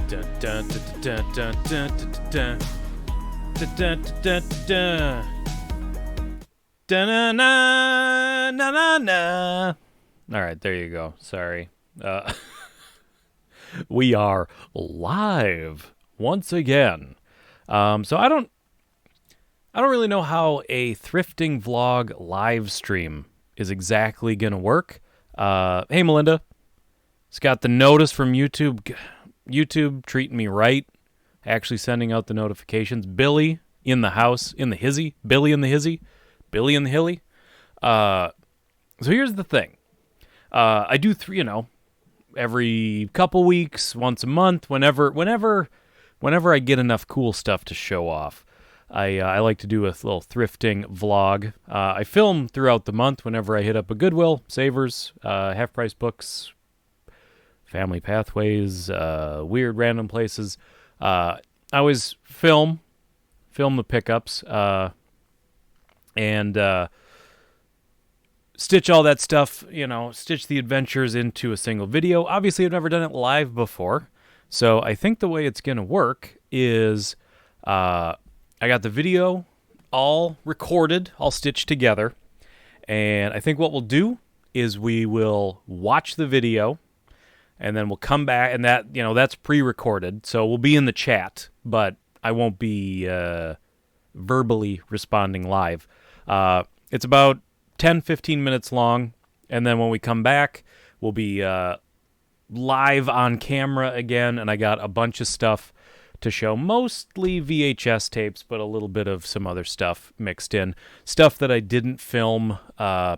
Dun, dun, dun, dun, dun, dun, dun, dun, dun, dun, dun. Da-na-na-na-na-na. All right, there you go. Sorry. We are live once again. So I don't really know how a thrifting vlog live stream is exactly gonna work. Hey Melinda, it's got the notice from YouTube. YouTube treating me right, actually sending out the notifications. Billy in the house, in the hizzy. Billy in the hizzy. Billy in the hilly. So here's the thing. I do every couple weeks, once a month, whenever I get enough cool stuff to show off. I like to do a little thrifting vlog. I film throughout the month whenever I hit up a Goodwill, Savers, Half Price Books, Family Pathways, weird random places. I always film the pickups, and stitch all that stuff, stitch the adventures into a single video. Obviously, I've never done it live before, so I think the way it's going to work is I got the video all recorded, all stitched together, and I think what we'll do is we will watch the video, and then we'll come back, and that's pre-recorded, so we'll be in the chat, but I won't be verbally responding live. It's about 10-15 minutes long, and then when we come back, we'll be live on camera again, and I got a bunch of stuff to show, mostly VHS tapes, but a little bit of some other stuff mixed in. Stuff that I didn't film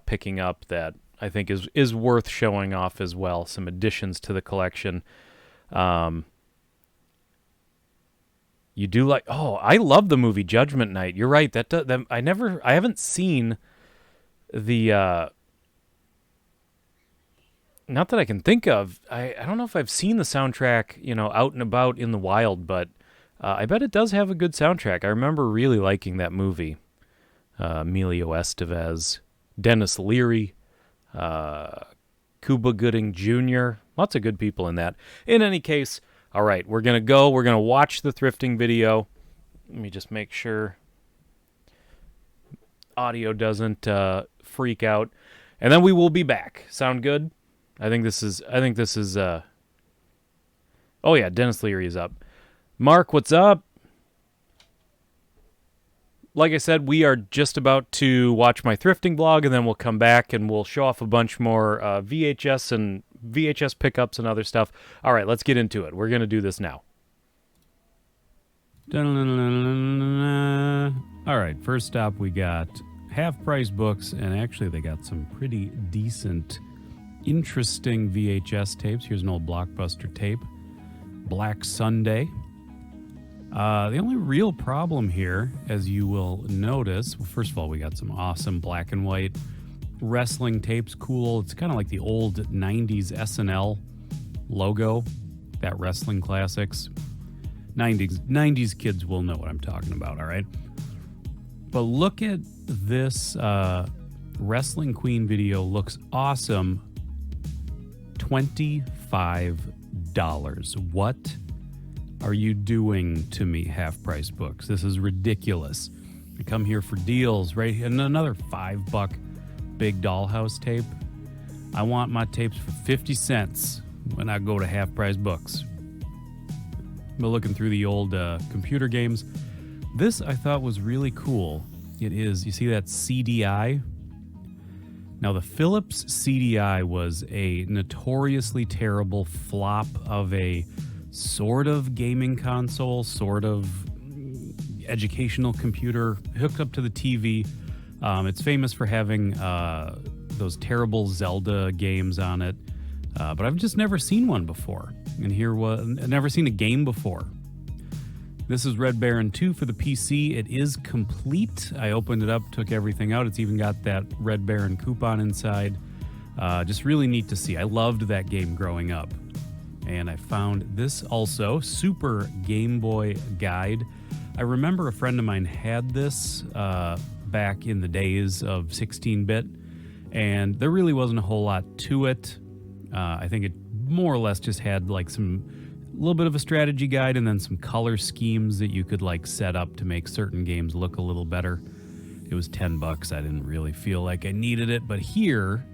picking up that I think is worth showing off as well. Some additions to the collection. You do like? Oh, I love the movie Judgment Night. You're right. I haven't seen the. Not that I can think of. I don't know if I've seen the soundtrack, out and about in the wild, but I bet it does have a good soundtrack. I remember really liking that movie. Emilio Estevez, Dennis Leary, Cuba Gooding Jr. Lots of good people in that. In any case, all right, we're going to watch the thrifting video. Let me just make sure audio doesn't freak out. And then we will be back. Sound good? I think this is oh yeah, Dennis Leary is up. Mark, what's up? Like I said, we are just about to watch my thrifting vlog, and then we'll come back and we'll show off a bunch more VHS pickups and other stuff. All right, let's get into it. We're going to do this now. All right, first stop, we got Half Price Books, and actually they got some pretty decent, interesting VHS tapes. Here's an old Blockbuster tape, Black Sunday. The only real problem here, as you will notice, well, first of all, we got some awesome black and white wrestling tapes. Cool. It's kind of like the old 90s SNL logo, that wrestling classics. 90s kids will know what I'm talking about, all right? But look at this Wrestling Queen video. Looks awesome. $25. What are you doing to me, Half Price Books? This is ridiculous. I come here for deals, right? And another $5 big dollhouse tape. I want my tapes for 50 cents when I go to Half Price Books. But looking through the old computer games, this I thought was really cool. It is, you see that CDI? Now, the Philips CDI was a notoriously terrible flop of a sort of gaming console, sort of educational computer hooked up to the TV. It's famous for having those terrible Zelda games on it, but I've just never seen one before. And I've never seen a game before. This is Red Baron 2 for the PC. It is complete. I opened it up, took everything out. It's even got that Red Baron coupon inside. Just really neat to see. I loved that game growing up. And I found this also, Super Game Boy Guide. I remember a friend of mine had this back in the days of 16-bit, and there really wasn't a whole lot to it. I think it more or less just had like some little bit of a strategy guide, and then some color schemes that you could like set up to make certain games look a little better. It was $10. I didn't really feel like I needed it, but here,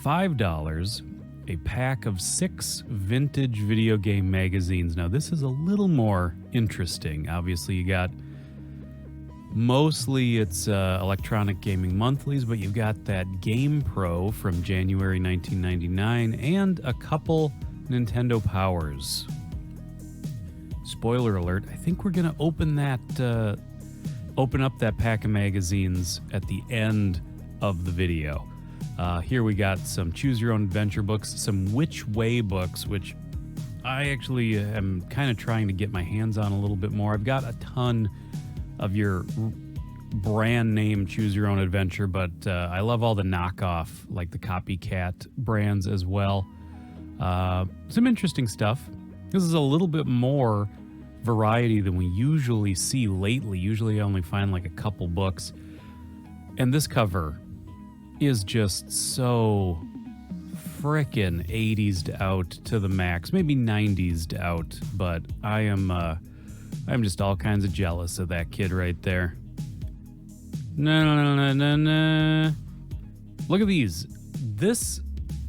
$5, a pack of 6 vintage video game magazines. Now, this is a little more interesting. Obviously, you got mostly it's electronic gaming monthlies, but you've got that Game Pro from January 1999 and a couple Nintendo Powers. Spoiler alert, I think we're going to open up that pack of magazines at the end of the video. Here we got some Choose Your Own Adventure books, some Which Way books, which I actually am kind of trying to get my hands on a little bit more. I've got a ton of your brand name Choose Your Own Adventure, but I love all the knockoff, like the copycat brands as well. Some interesting stuff. This is a little bit more variety than we usually see lately. Usually I only find like a couple books. And this cover is just so frickin' 80s out to the max, maybe 90s out, but I'm just all kinds of jealous of that kid right there. No. Look at these. This,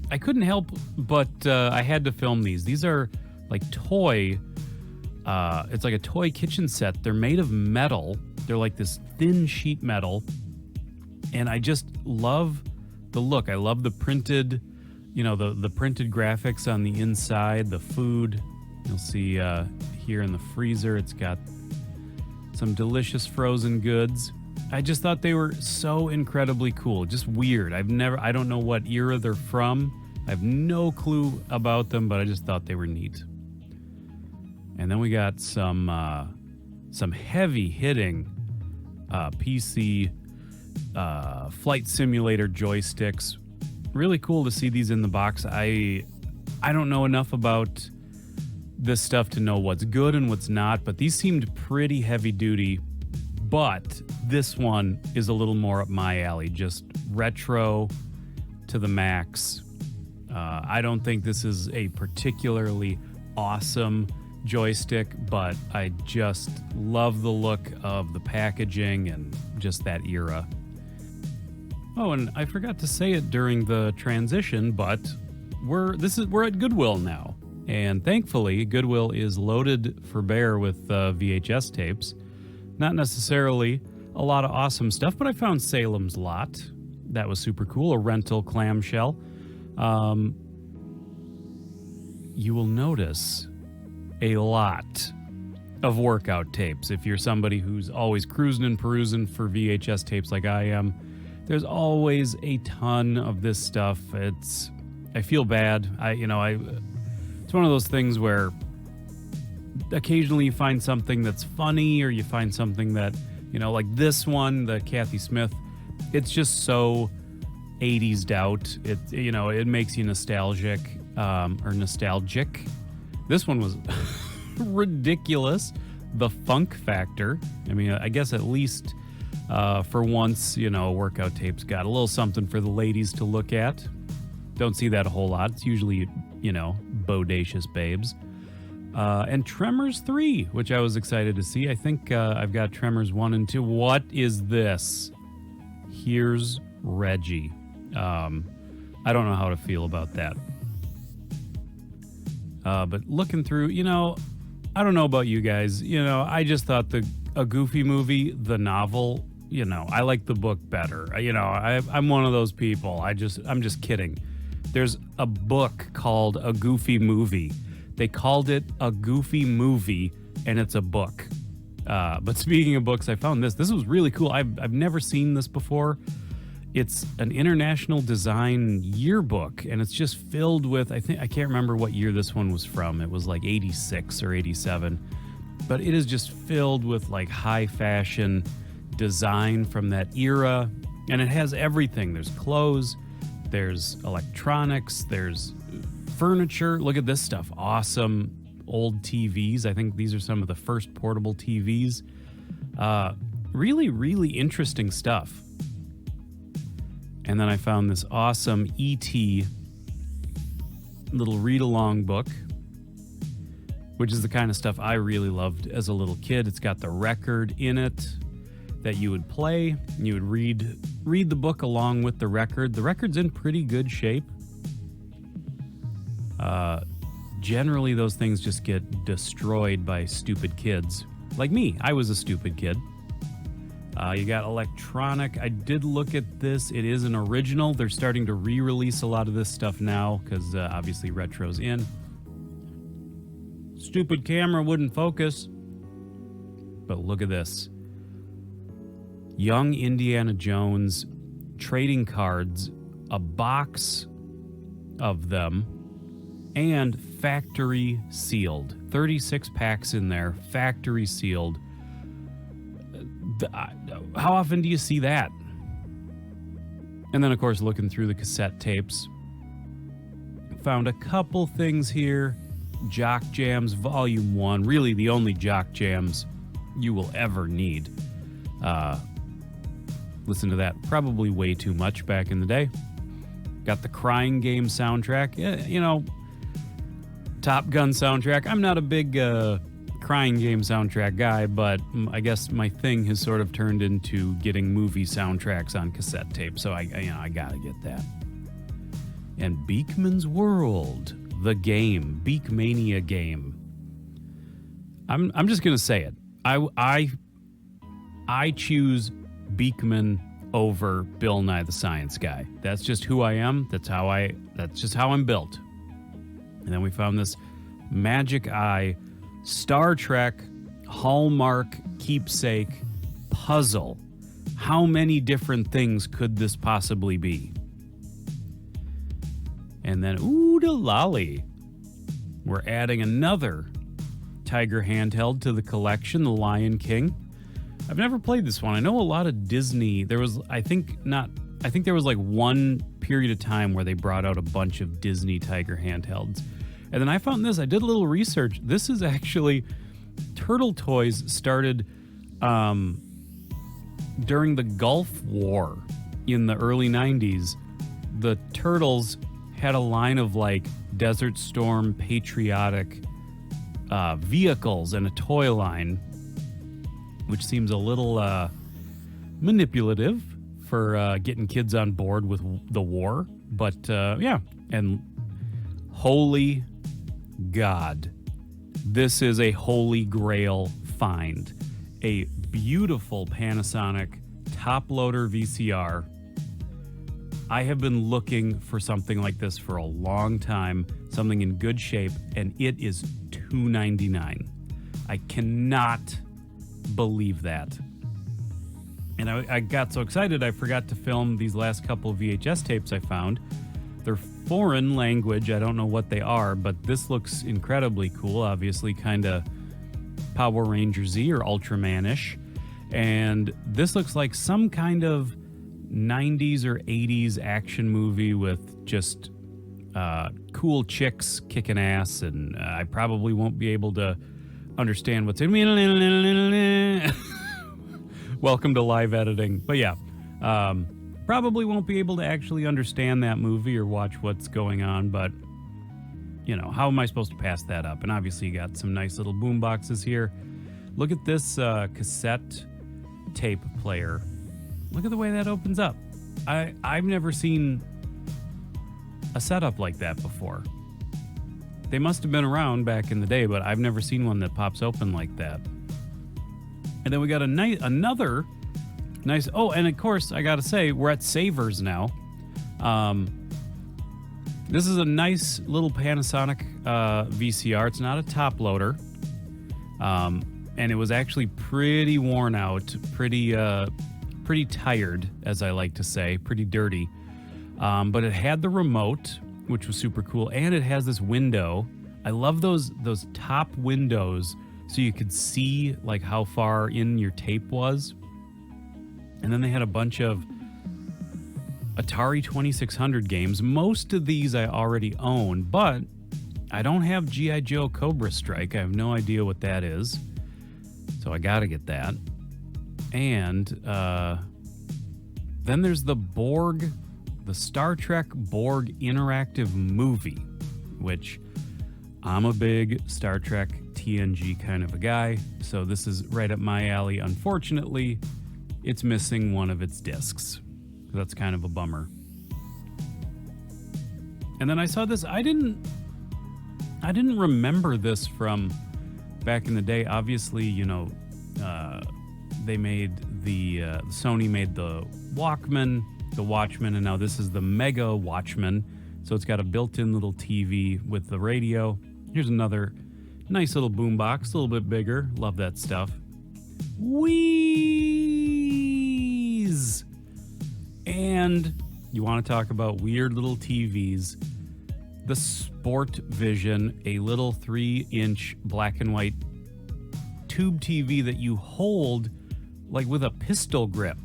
I couldn't help but I had to film these. These are like toy, it's like a toy kitchen set. They're made of metal. They're like this thin sheet metal. And I just love the look. I love the printed, the printed graphics on the inside, the food. You'll see here in the freezer, it's got some delicious frozen goods. I just thought they were so incredibly cool. Just weird. I don't know what era they're from. I have no clue about them, but I just thought they were neat. And then we got some heavy hitting PC flight simulator joysticks. Really cool to see these in the box. I don't know enough about this stuff to know what's good and what's not, but these seemed pretty heavy duty. But this one is a little more up my alley, just retro to the max. I don't think this is a particularly awesome joystick, but I just love the look of the packaging and just that era. Oh, and I forgot to say it during the transition, but we're at Goodwill now. And thankfully, Goodwill is loaded for bear with VHS tapes. Not necessarily a lot of awesome stuff, but I found Salem's Lot. That was super cool, a rental clamshell. You will notice a lot of workout tapes. If you're somebody who's always cruising and perusing for VHS tapes like I am, there's always a ton of this stuff. I feel bad. It's one of those things where occasionally you find something that's funny, or you find something that, like this one, the Kathy Smith, it's just so 80s out. It makes you nostalgic, or nostalgic. This one was ridiculous. The funk factor. I mean, I guess at least for once, workout tapes got a little something for the ladies to look at. Don't see that a whole lot. It's usually, bodacious babes. And Tremors 3, which I was excited to see. I think I've got Tremors 1 and 2. What is this? Here's Reggie. I don't know how to feel about that. But looking through, I don't know about you guys. I just thought a Goofy movie, the novel, I like the book better. I'm one of those people. I'm just kidding. There's a book called A Goofy Movie. They called it A Goofy Movie, and it's a book. But speaking of books, I found this. This was really cool. I've never seen this before. It's an international design yearbook, and it's just filled with, I can't remember what year this one was from. It was like 86 or 87. But it is just filled with like high fashion design from that era. And it has everything. There's clothes, there's electronics, there's furniture. Look at this stuff. Awesome old TVs. I think these are some of the first portable TVs. Really, really interesting stuff. And then I found this awesome E.T. little read-along book. which is the kind of stuff I really loved as a little kid. It's got the record in it that you would play. You would read the book along with the record. The record's in pretty good shape. Generally, those things just get destroyed by stupid kids. Like me, I was a stupid kid. You got electronic. I did look at this. It is an original. They're starting to re-release a lot of this stuff now because obviously retro's in. Stupid camera wouldn't focus. But look at this. Young Indiana Jones trading cards, a box of them, and factory sealed. 36 packs in there, factory sealed. How often do you see that? And then, of course, looking through the cassette tapes, found a couple things here. Jock Jams Volume 1, really the only Jock Jams you will ever need. Listen to that probably way too much back in the day. Got the Crying Game soundtrack. Top Gun soundtrack. I'm not a big Crying Game soundtrack guy, but I guess my thing has sort of turned into getting movie soundtracks on cassette tape, so I gotta get that. And Beakman's World, the game, Beakmania game. I'm just gonna say it. I choose Beakman over Bill Nye the Science Guy. That's just who I am. That's just how I'm built. And then we found this Magic Eye Star Trek Hallmark keepsake puzzle. How many different things could this possibly be? And then, ooh, the lolly. We're adding another Tiger handheld to the collection, the Lion King. I've never played this one. I know a lot of Disney. I think there was like one period of time where they brought out a bunch of Disney Tiger handhelds. And then I found this. I did a little research. This is actually Turtle Toys started during the Gulf War in the early 90s. The Turtles had a line of like Desert Storm patriotic vehicles and a toy line, which seems a little manipulative for getting kids on board with the war. But yeah, and holy God, this is a holy grail find. A beautiful Panasonic top loader VCR. I have been looking for something like this for a long time, something in good shape, and it is $299. I cannot believe that. And I got so excited I forgot to film these last couple of VHS tapes I found. They're foreign language. I don't know what they are, but this looks incredibly cool. Obviously kind of Power Rangers-y or Ultraman-ish. And this looks like some kind of 90s or 80s action movie with just cool chicks kicking ass, and I probably won't be able to understand what's in. Welcome to live editing. But yeah, probably won't be able to actually understand that movie or watch what's going on, but how am I supposed to pass that up? And obviously you got some nice little boom boxes here. Look at this cassette tape player. Look at the way that opens up. I've never seen a setup like that before. They must have been around back in the day, but I've never seen one that pops open like that. And then we got another nice... Oh, and of course, I gotta say, we're at Savers now. This is a nice little Panasonic VCR. It's not a top loader. And it was actually pretty worn out, pretty tired, as I like to say, pretty dirty. But it had the remote, which was super cool, and it has this window. I love those top windows so you could see like how far in your tape was. And then they had a bunch of Atari 2600 games. Most of these I already own, but I don't have G.I. Joe Cobra Strike. I have no idea what that is, so I gotta get that. And then there's the Star Trek Borg interactive movie, which I'm a big Star Trek TNG kind of a guy, so this is right up my alley. Unfortunately, it's missing one of its discs. That's kind of a bummer. And then I saw this. I didn't remember this from back in the day. Obviously, they made Sony made the Walkman, the Watchman, and now this is the Mega Watchman. So it's got a built-in little TV with the radio. Here's another nice little boombox, a little bit bigger. Love that stuff. Wheeze! And you want to talk about weird little TVs. The Sport Vision, a little 3-inch black and white tube TV that you hold like with a pistol grip.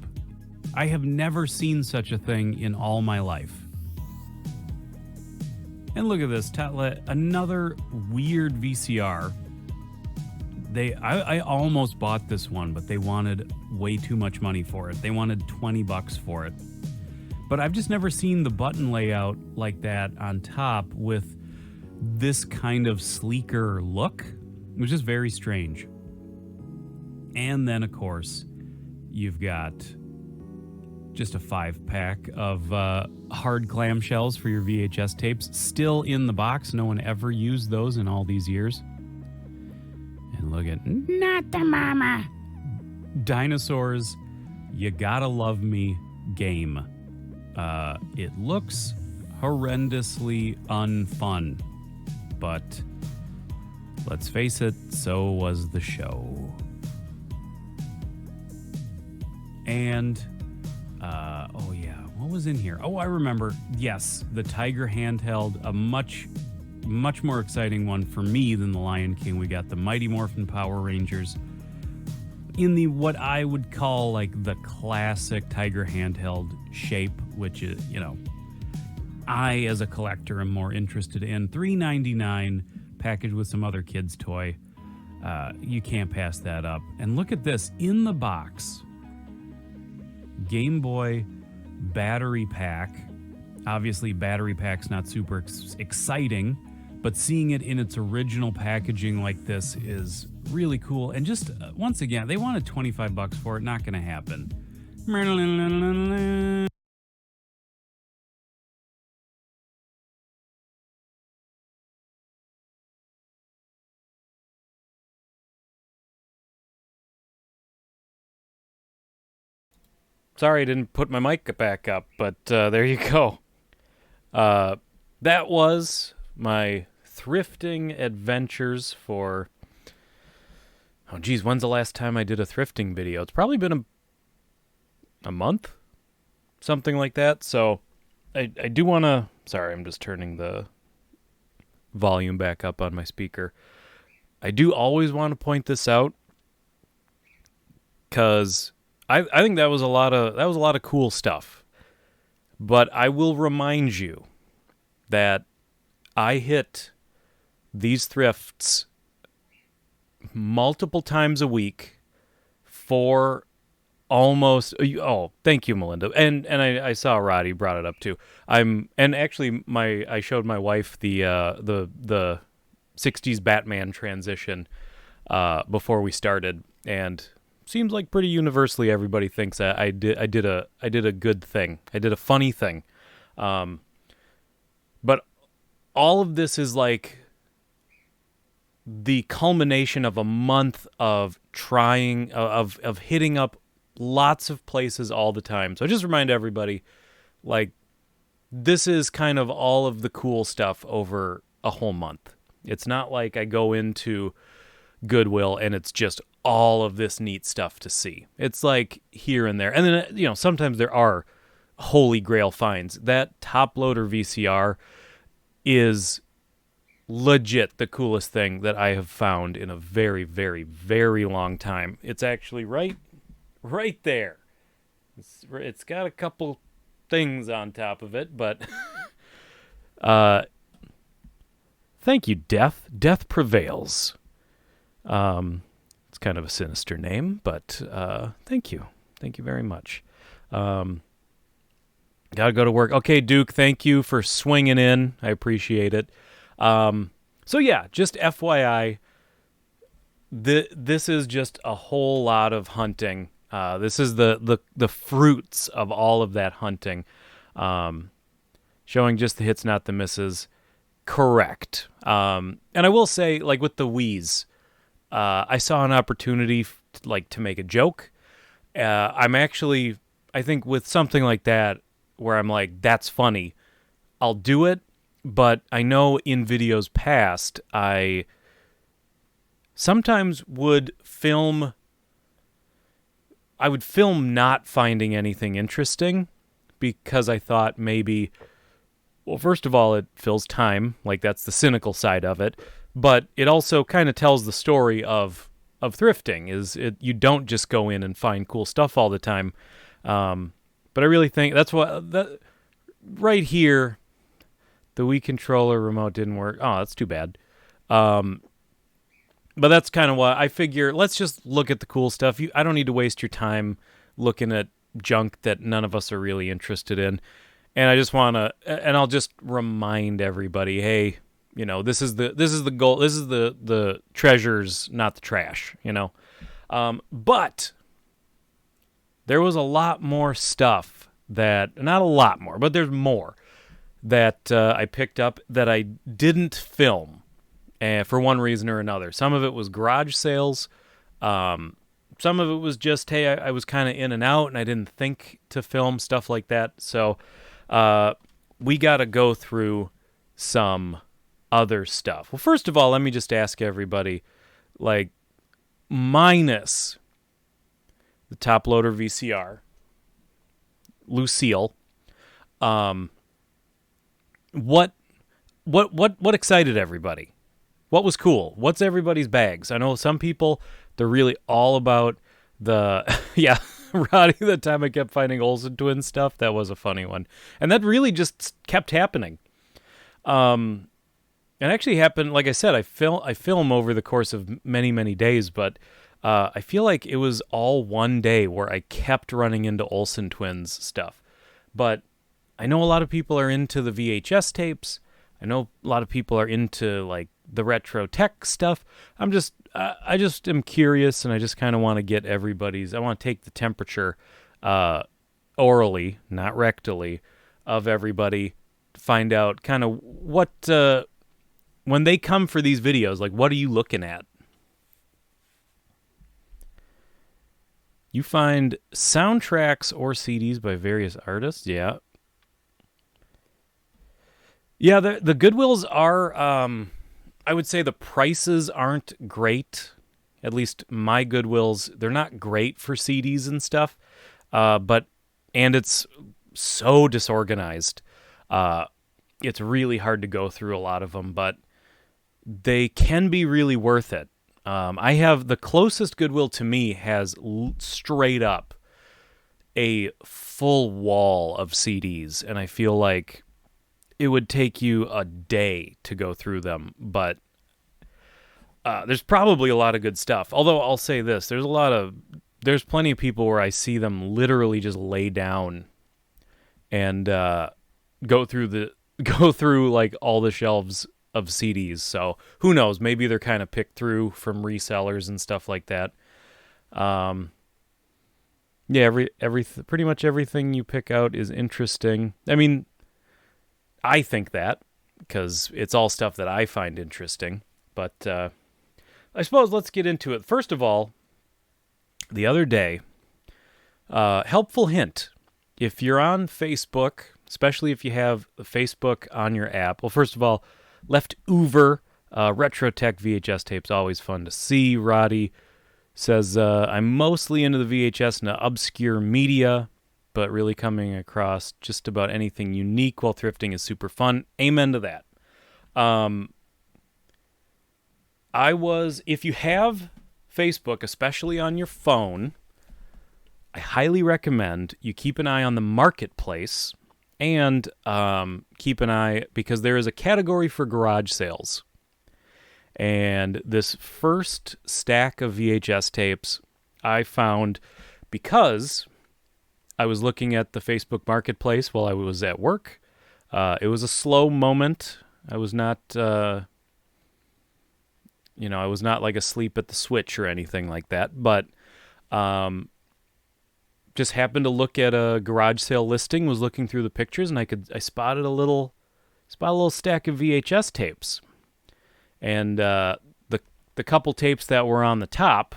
I have never seen such a thing in all my life. And look at this, another weird VCR. I almost bought this one, but they wanted way too much money for it. They wanted $20 for it. But I've just never seen the button layout like that on top with this kind of sleeker look. It was just very strange. And then, of course, you've got just a 5-pack of hard clamshells for your VHS tapes. Still in the box. No one ever used those in all these years. And look at Not the Mama. Dinosaurs, You Gotta Love Me game. It looks horrendously unfun. But let's face it, so was the show. And what was in here? Oh, I remember. Yes, the Tiger handheld, a much more exciting one for me than the Lion King. We got the Mighty Morphin Power Rangers in the what I would call like the classic Tiger handheld shape, which is, I as a collector am more interested in. $3.99 packaged with some other kids' toy. You can't pass that up. And look at this in the box. Game Boy battery pack. Obviously, battery pack's not super exciting, but seeing it in its original packaging like this is really cool. And just once again, they wanted $25 for it. Not going to happen. Sorry I didn't put my mic back up, but there you go. That was my thrifting adventures for... Oh, geez, when's the last time I did a thrifting video? It's probably been a month? Something like that. So I do want to... Sorry, I'm just turning the volume back up on my speaker. I do always want to point this out because... I think that was a lot of cool stuff. But I will remind you that I hit these thrifts multiple times a week for almost... Oh, thank you, Melinda. And I saw Roddy brought it up too. I showed my wife the 60s Batman transition before we started, and seems like pretty universally everybody thinks that I did a good thing. I did a funny thing. But all of this is like the culmination of a month of trying, of hitting up lots of places all the time. So I just remind everybody, like, this is kind of all of the cool stuff over a whole month. It's not like I go into Goodwill and it's just all of this neat stuff to see. It's like here and there. And then, sometimes there are holy grail finds. That top loader VCR is legit the coolest thing that I have found in a very, very, very long time. It's actually right there. It's got a couple things on top of it, but thank you, Death. Death prevails. It's kind of a sinister name, but thank you. Thank you very much. Gotta go to work. Okay, Duke, thank you for swinging in. I appreciate it. So yeah, just FYI, this is just a whole lot of hunting. This is the fruits of all of that hunting. Showing just the hits, not the misses. Correct. And I will say, like with the Wii's, I saw an opportunity to make a joke. I think with something like that, where I'm like, that's funny, I'll do it. But I know in videos past, I sometimes would film. I would film not finding anything interesting because I thought maybe, well, first of all, it fills time. Like, that's the cynical side of it. But it also kind of tells the story of thrifting. You don't just go in and find cool stuff all the time. But I really think that's right here, the Wii controller remote didn't work. Oh, that's too bad. But that's kind of why I figure, let's just look at the cool stuff. I don't need to waste your time looking at junk that none of us are really interested in. And I just want to, and I'll just remind everybody, hey, this is the goal. This is the treasures, not the trash, But there was a lot more stuff not a lot more, but there's more that I picked up that I didn't film. For one reason or another. Some of it was garage sales. Some of it was just, hey, I was kind of in and out and I didn't think to film stuff like that. So we got to go through some other stuff. Well, first of all, let me just ask everybody, minus the top loader VCR, Lucille, what excited everybody? What was cool? What's everybody's bags? I know some people, they're really all about the, yeah, Roddy, the time I kept finding Olsen Twins stuff, that was a funny one. And that really just kept happening. It actually happened, like I said, I film over the course of many, many days, but I feel like it was all one day where I kept running into Olsen Twins stuff. But I know a lot of people are into the VHS tapes. I know a lot of people are into, the retro tech stuff. I just am curious, and I just kind of want to get I want to take the temperature orally, not rectally, of everybody, find out kind of what, when they come for these videos, what are you looking at? You find soundtracks or CDs by various artists, yeah. Yeah, the Goodwills are, I would say the prices aren't great. At least my Goodwills, they're not great for CDs and stuff. And it's so disorganized. It's really hard to go through a lot of them, but they can be really worth it. I have the closest Goodwill to me has straight up a full wall of CDs, and I feel like it would take you a day to go through them, but there's probably a lot of good stuff. Although I'll say this, there's plenty of people where I see them literally just lay down and go through all the shelves of CDs. So who knows? Maybe they're kind of picked through from resellers and stuff like that. Yeah, pretty much everything you pick out is interesting. I mean, I think that because it's all stuff that I find interesting. But I suppose let's get into it. First of all, the other day, helpful hint. If you're on Facebook, especially if you have Facebook on your app, well, first of all, Leftover Retro Tech VHS tapes, always fun to see. Roddy says, I'm mostly into the VHS and obscure media, but really coming across just about anything unique while thrifting is super fun. Amen to that. If you have Facebook, especially on your phone, I highly recommend you keep an eye on the marketplace and keep an eye, because there is a category for garage sales. And this first stack of VHS tapes I found because I was looking at the Facebook Marketplace while I was at work. It was a slow moment. I was not, I was not like asleep at the switch or anything like that, but just happened to look at a garage sale listing, was looking through the pictures, and I spotted a little stack of VHS tapes. And the couple tapes that were on the top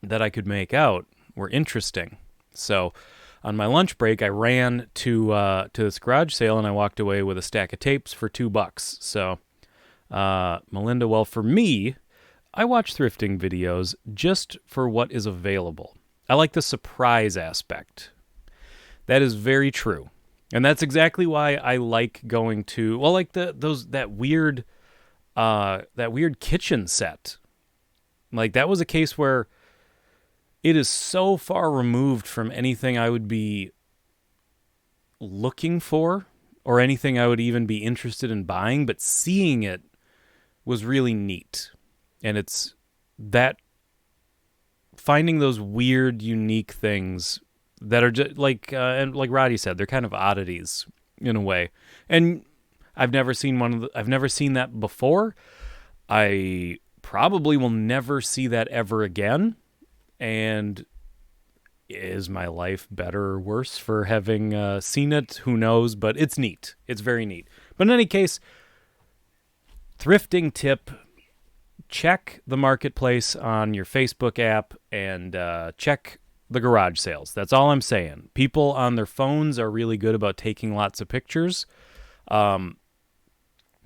that I could make out were interesting. So on my lunch break, I ran to this garage sale, and I walked away with a stack of tapes for $2. So, Melinda, well, for me, I watch thrifting videos just for what is available. I like the surprise aspect. That is very true. And that's exactly why I like going to, well, like that weird kitchen set. Like, that was a case where it is so far removed from anything I would be looking for or anything I would even be interested in buying, but seeing it was really neat. And it's that finding those weird, unique things that are just and like Roddy said, they're kind of oddities in a way. And I've never seen that before. I probably will never see that ever again. And is my life better or worse for having seen it? Who knows? But it's neat. It's very neat. But in any case, thrifting tip: check the marketplace on your Facebook app and check the garage sales. That's all I'm saying. People on their phones are really good about taking lots of pictures.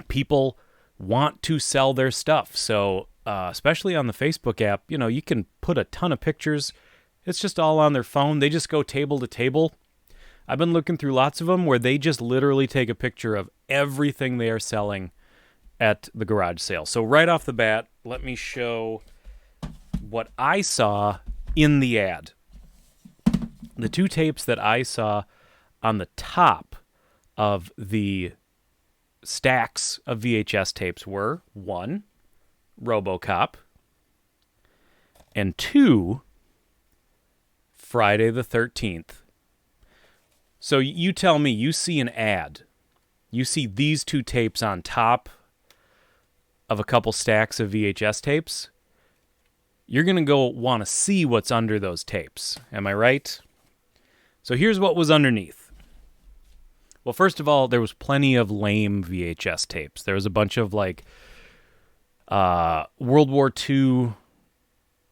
People want to sell their stuff. So especially on the Facebook app, you can put a ton of pictures. It's just all on their phone. They just go table to table. I've been looking through lots of them where they just literally take a picture of everything they are selling at the garage sale. So right off the bat, let me show what I saw in the ad. The two tapes that I saw on the top of the stacks of VHS tapes were 1, RoboCop, and 2, Friday the 13th. So you tell me, you see an ad. You see these two tapes on top of a couple stacks of VHS tapes. You're going to go want to see what's under those tapes. Am I right? So here's what was underneath. Well, first of all, there was plenty of lame VHS tapes. There was a bunch of World War II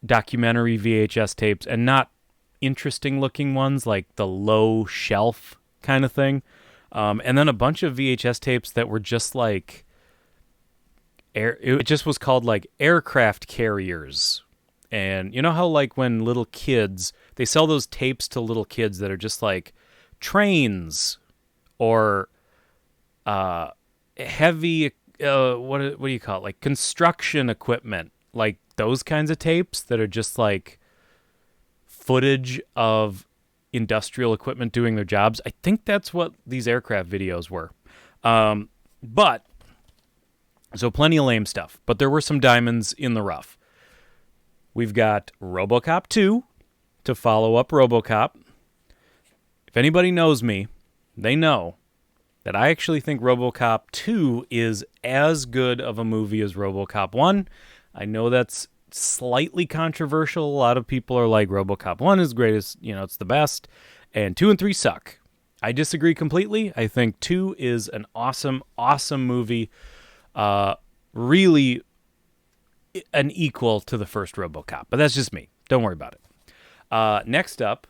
documentary VHS tapes, and not interesting looking ones, like the low shelf kind of thing. And then a bunch of VHS tapes that were just like it just was called like aircraft carriers. And you know how like when little kids, they sell those tapes to little kids that are just like trains or heavy what do you call it? Like construction equipment, like those kinds of tapes that are just like footage of industrial equipment doing their jobs. I think that's what these aircraft videos were. But so plenty of lame stuff, but there were some diamonds in the rough. We've got RoboCop 2 to follow up RoboCop. If anybody knows me, they know that I actually think RoboCop 2 is as good of a movie as RoboCop 1. I know that's slightly controversial. A lot of people are like, RoboCop 1 is greatest, it's the best, and 2 and 3 suck. I disagree completely. I think 2 is an awesome, awesome movie. Really an equal to the first RoboCop, but that's just me. Don't worry about it. Next up,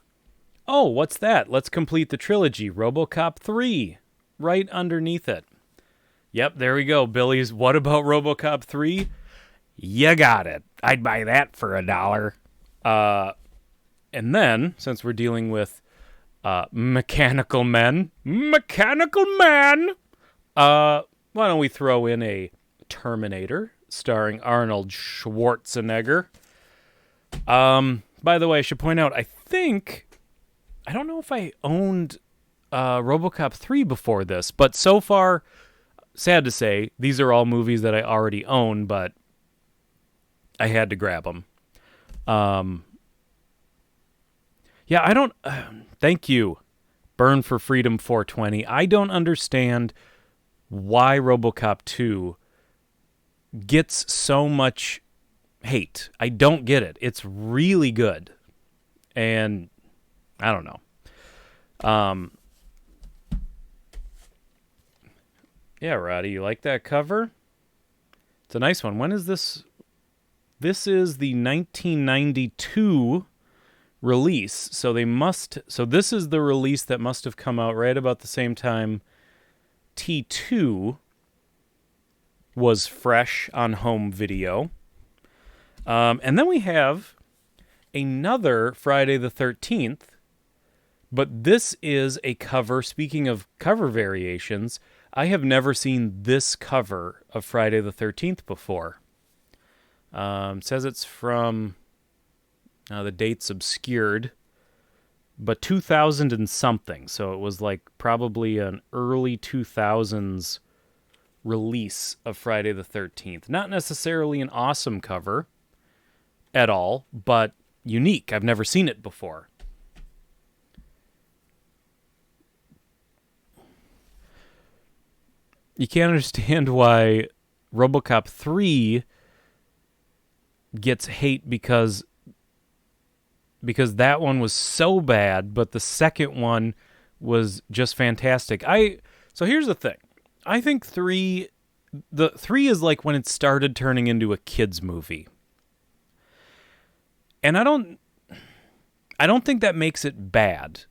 what's that? Let's complete the trilogy. RoboCop 3, right underneath it. Yep, there we go. Billy's, what about RoboCop 3? You got it. I'd buy that for $1. And then, since we're dealing with mechanical men, why don't we throw in a Terminator starring Arnold Schwarzenegger? By the way, I should point out, I don't know if I owned RoboCop 3 before this, but so far, sad to say, these are all movies that I already own, but I had to grab them. Yeah, I don't... thank you, Burn for Freedom 420. I don't understand why RoboCop 2 gets so much hate. I don't get it. It's really good. And I don't know. Yeah, Roddy, you like that cover? It's a nice one. When is this? This is the 1992 release. So this is the release that must have come out right about the same time T2 was fresh on home video. And then we have another Friday the 13th, but this is a cover. Speaking of cover variations, I have never seen this cover of Friday the 13th before. Says it's from, the date's obscured, but 2000 and something. So it was like probably an early 2000s release of Friday the 13th. Not necessarily an awesome cover at all, but unique. I've never seen it before. You can't understand why RoboCop 3 gets hate because that one was so bad, but the second one was just fantastic. So here's the thing. I think 3 is like when it started turning into a kids movie. And I don't think that makes it bad,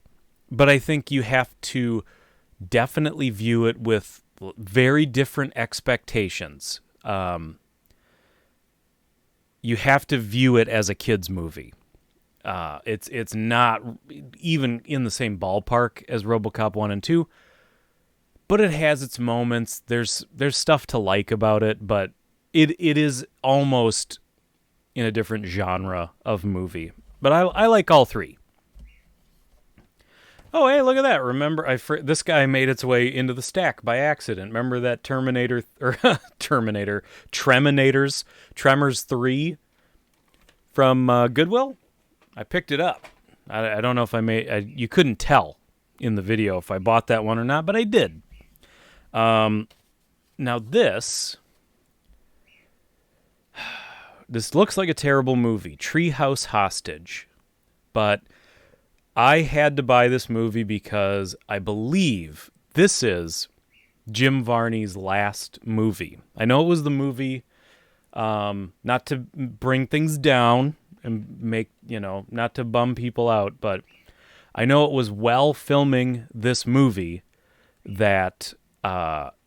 but I think you have to definitely view it with very different expectations. You have to view it as a kids movie. It's not even in the same ballpark as RoboCop 1 and 2, but it has its moments. There's stuff to like about it, but it is almost in a different genre of movie. But I like all 3. Oh, hey, look at that. Remember, this guy made its way into the stack by accident. Remember that Tremors 3 from Goodwill? I picked it up. I don't know if you couldn't tell in the video if I bought that one or not, but I did. Now this looks like a terrible movie, Treehouse Hostage, but I had to buy this movie because I believe this is Jim Varney's last movie. I know it was the movie, not to bring things down and make, not to bum people out, but I know it was while filming this movie that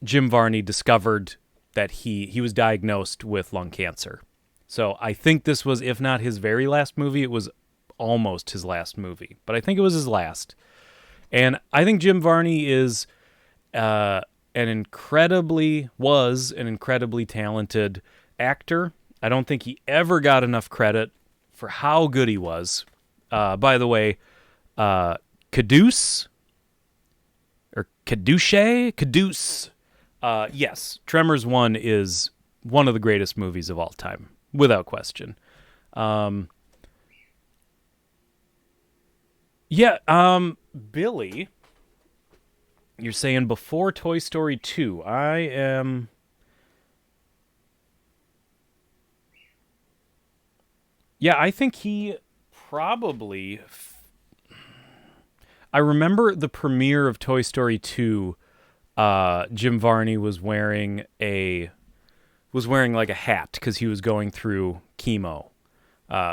Jim Varney discovered that he was diagnosed with lung cancer. So I think this was, if not his very last movie, it was almost his last movie, but I think it was his last. And I think Jim Varney is an incredibly talented actor. I don't think he ever got enough credit for how good he was. By the way, Caduce. Yes, Tremors 1 is one of the greatest movies of all time, without question. Billy, you're saying before Toy Story 2. I think he probably... I remember the premiere of Toy Story 2, Jim Varney was wearing like a hat because he was going through chemo.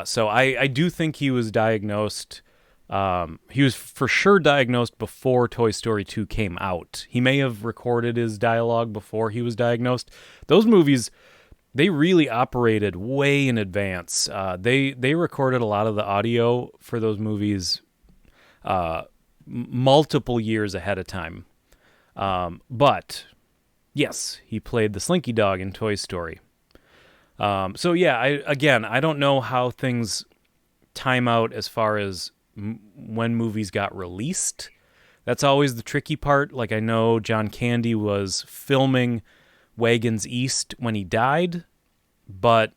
So I do think he was diagnosed... he was for sure diagnosed before Toy Story 2 came out. He may have recorded his dialogue before he was diagnosed. Those movies, they really operated way in advance. They recorded a lot of the audio for those movies multiple years ahead of time. But yes, he played the Slinky Dog in Toy Story. So yeah, I don't know how things time out as far as when movies got released. That's always the tricky part. Like, I know John Candy was filming Wagons East when he died, but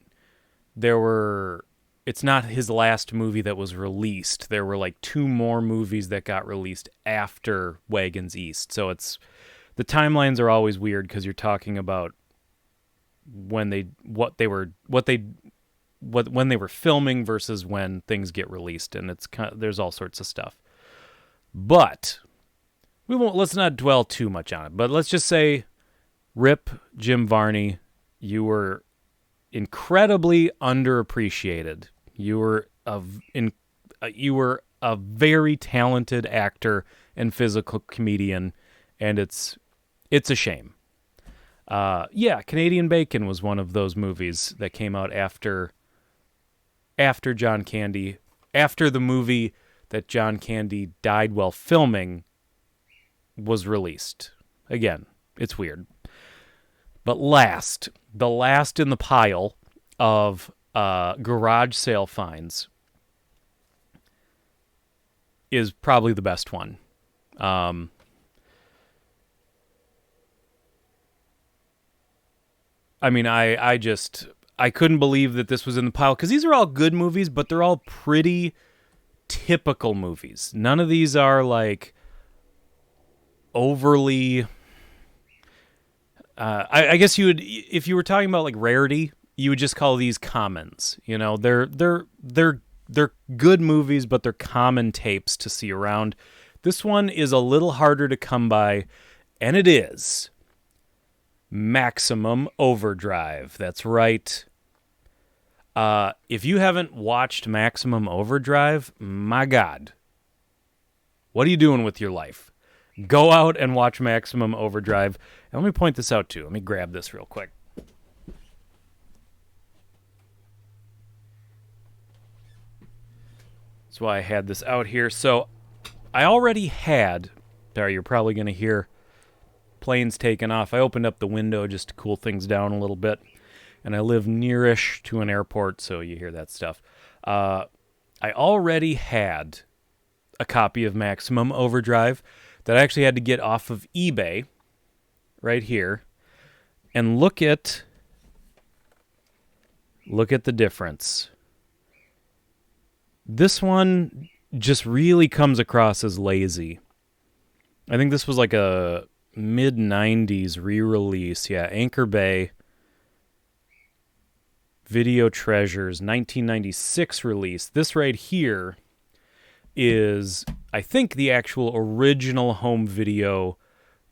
it's not his last movie that was released. There were like 2 more movies that got released after Wagons East. So the timelines are always weird because you're talking about when they were filming versus when things get released, and there's all sorts of stuff. But let's not dwell too much on it. But let's just say, rip Jim Varney, you were incredibly underappreciated. You were a very talented actor and physical comedian, and it's a shame. Canadian Bacon was one of those movies that came out after John Candy, after the movie that John Candy died while filming was released. Again, it's weird. But the last in the pile of garage sale finds is probably the best one. I couldn't believe that this was in the pile, because these are all good movies, but they're all pretty typical movies. None of these are like overly... I guess you would, if you were talking about like rarity, you would just call these commons. You know, they're good movies, but they're common tapes to see around. This one is a little harder to come by, and it is Maximum Overdrive. That's right. If you haven't watched Maximum Overdrive, my God, what are you doing with your life? Go out and watch Maximum Overdrive. And let me point this out too. Let me grab this real quick. That's why I had this out here. So I already had, sorry, you're probably going to hear planes taking off. I opened up the window just to cool things down a little bit. And I live nearish to an airport, so you hear that stuff. I already had a copy of Maximum Overdrive that I actually had to get off of eBay right here. And look at the difference. This one just really comes across as lazy. I think this was like a mid-90s re-release. Yeah, Anchor Bay Video Treasures 1996 release. This right here is, I think, the actual original home video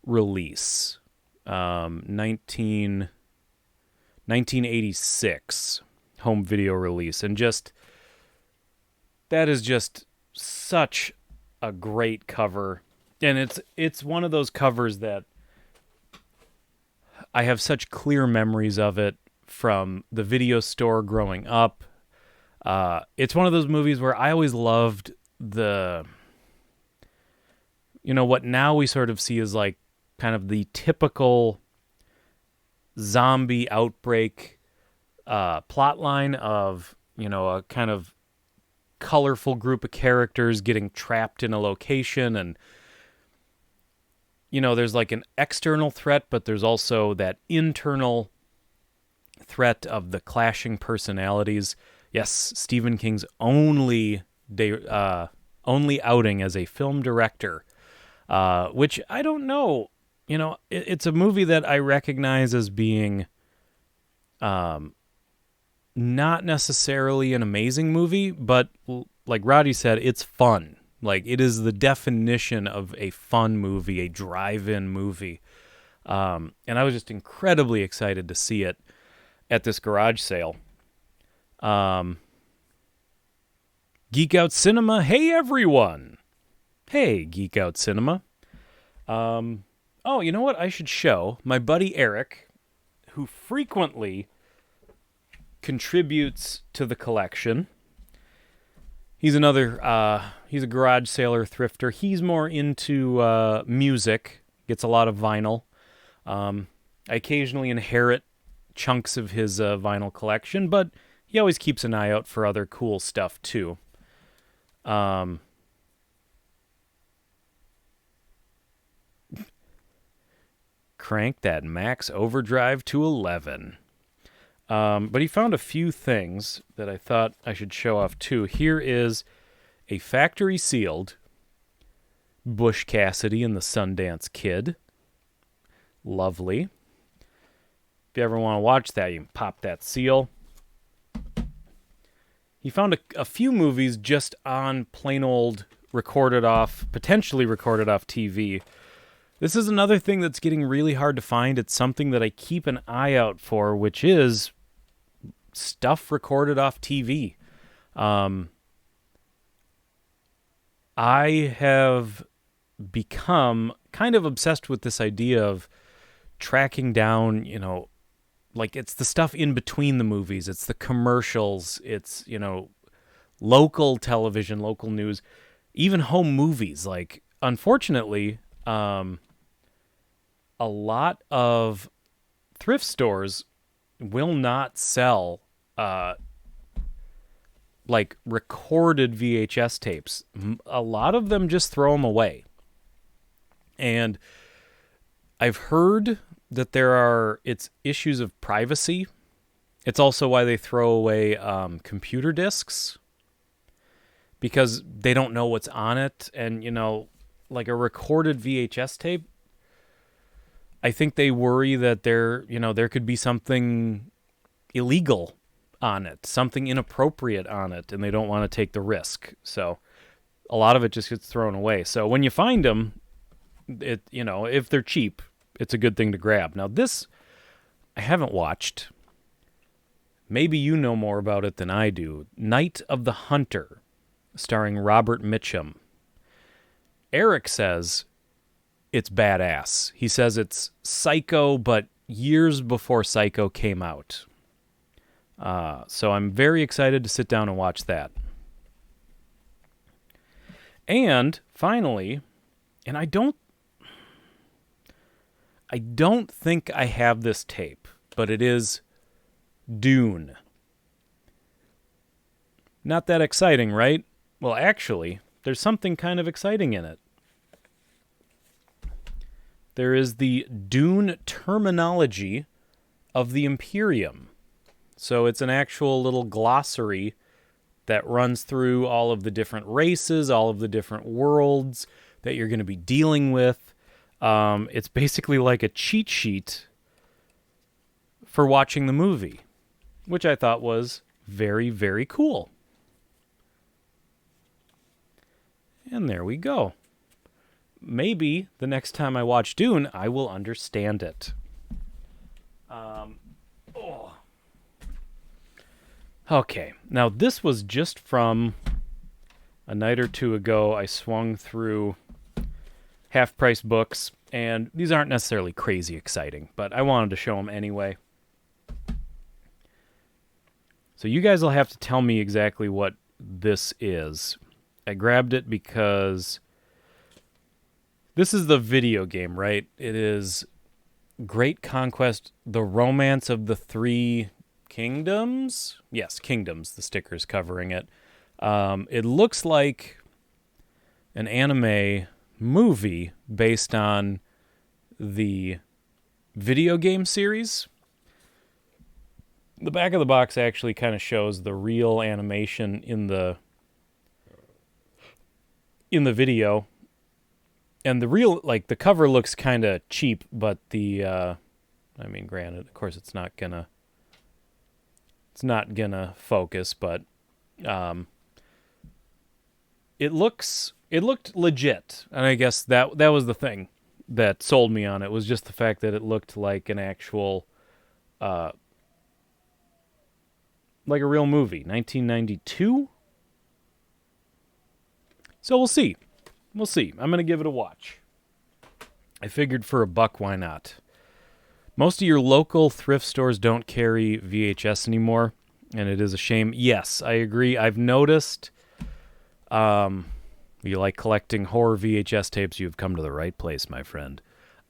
release. 1986 home video release. And that is just such a great cover. And it's one of those covers that I have such clear memories of it from the video store growing up. It's one of those movies where I always loved what now we sort of see as like kind of the typical zombie outbreak plot line of, a kind of colorful group of characters getting trapped in a location, and there's like an external threat, but there's also that internal threat of the clashing personalities. Yes, Stephen King's only outing as a film director, which I don't know. It's a movie that I recognize as being not necessarily an amazing movie, but like Roddy said, it's fun. Like, it is the definition of a fun movie, a drive-in movie. And I was just incredibly excited to see it at this garage sale. Geek Out Cinema, hey everyone! Hey, Geek Out Cinema. You know what I should show? My buddy Eric, who frequently contributes to the collection. He's he's a garage sailor, thrifter. He's more into music, gets a lot of vinyl. I occasionally inherit chunks of his vinyl collection, but he always keeps an eye out for other cool stuff too. Crank that max overdrive to 11. But he found a few things that I thought I should show off too. Here is a factory sealed Bush Cassidy and the Sundance Kid. Lovely. If you ever want to watch that, you can pop that seal. He found a few movies just on plain old potentially recorded off TV. This is another thing that's getting really hard to find. It's something that I keep an eye out for, which is stuff recorded off TV. I have become kind of obsessed with this idea of tracking down, like it's the stuff in between the movies. It's the commercials. It's, local television, local news, even home movies. Like, unfortunately, a lot of thrift stores will not sell like recorded VHS tapes. A lot of them just throw them away. And I've heard that it's issues of privacy. It's also why they throw away computer discs, because they don't know what's on it. And, like a recorded VHS tape, I think they worry that there could be something illegal on it, something inappropriate on it, and they don't want to take the risk. So a lot of it just gets thrown away. So when you find them, if they're cheap, it's a good thing to grab. Now this, I haven't watched. Maybe you know more about it than I do. Night of the Hunter, starring Robert Mitchum. Eric says it's badass. He says it's Psycho, but years before Psycho came out. So I'm very excited to sit down and watch that. And finally, and I don't think I have this tape, but it is Dune. Not that exciting, right? Well, actually, there's something kind of exciting in it. There is the Dune terminology of the Imperium. So it's an actual little glossary that runs through all of the different races, all of the different worlds that you're going to be dealing with. It's basically like a cheat sheet for watching the movie, which I thought was very, very cool. And there we go. Maybe the next time I watch Dune, I will understand it. Okay, now this was just from a night or two ago. I swung through half-price books, and these aren't necessarily crazy exciting, but I wanted to show them anyway. So you guys will have to tell me exactly what this is. I grabbed it because this is the video game, right? It is Great Conquest, The Romance of the Three Kingdoms? Yes, Kingdoms, the sticker's covering it. It looks like an anime movie based on the video game series. The back of the box actually kind of shows the real animation in the video. And the real, like, the cover looks kind of cheap, but granted, of course it's not gonna focus, but it looked legit. And I guess that was the thing that sold me on it, was just the fact that it looked like an actual like a real movie. 1992? So we'll see. I'm going to give it a watch. I figured for $1, why not? Most of your local thrift stores don't carry VHS anymore, and it is a shame. Yes, I agree. I've noticed, you like collecting horror VHS tapes, you've come to the right place, my friend.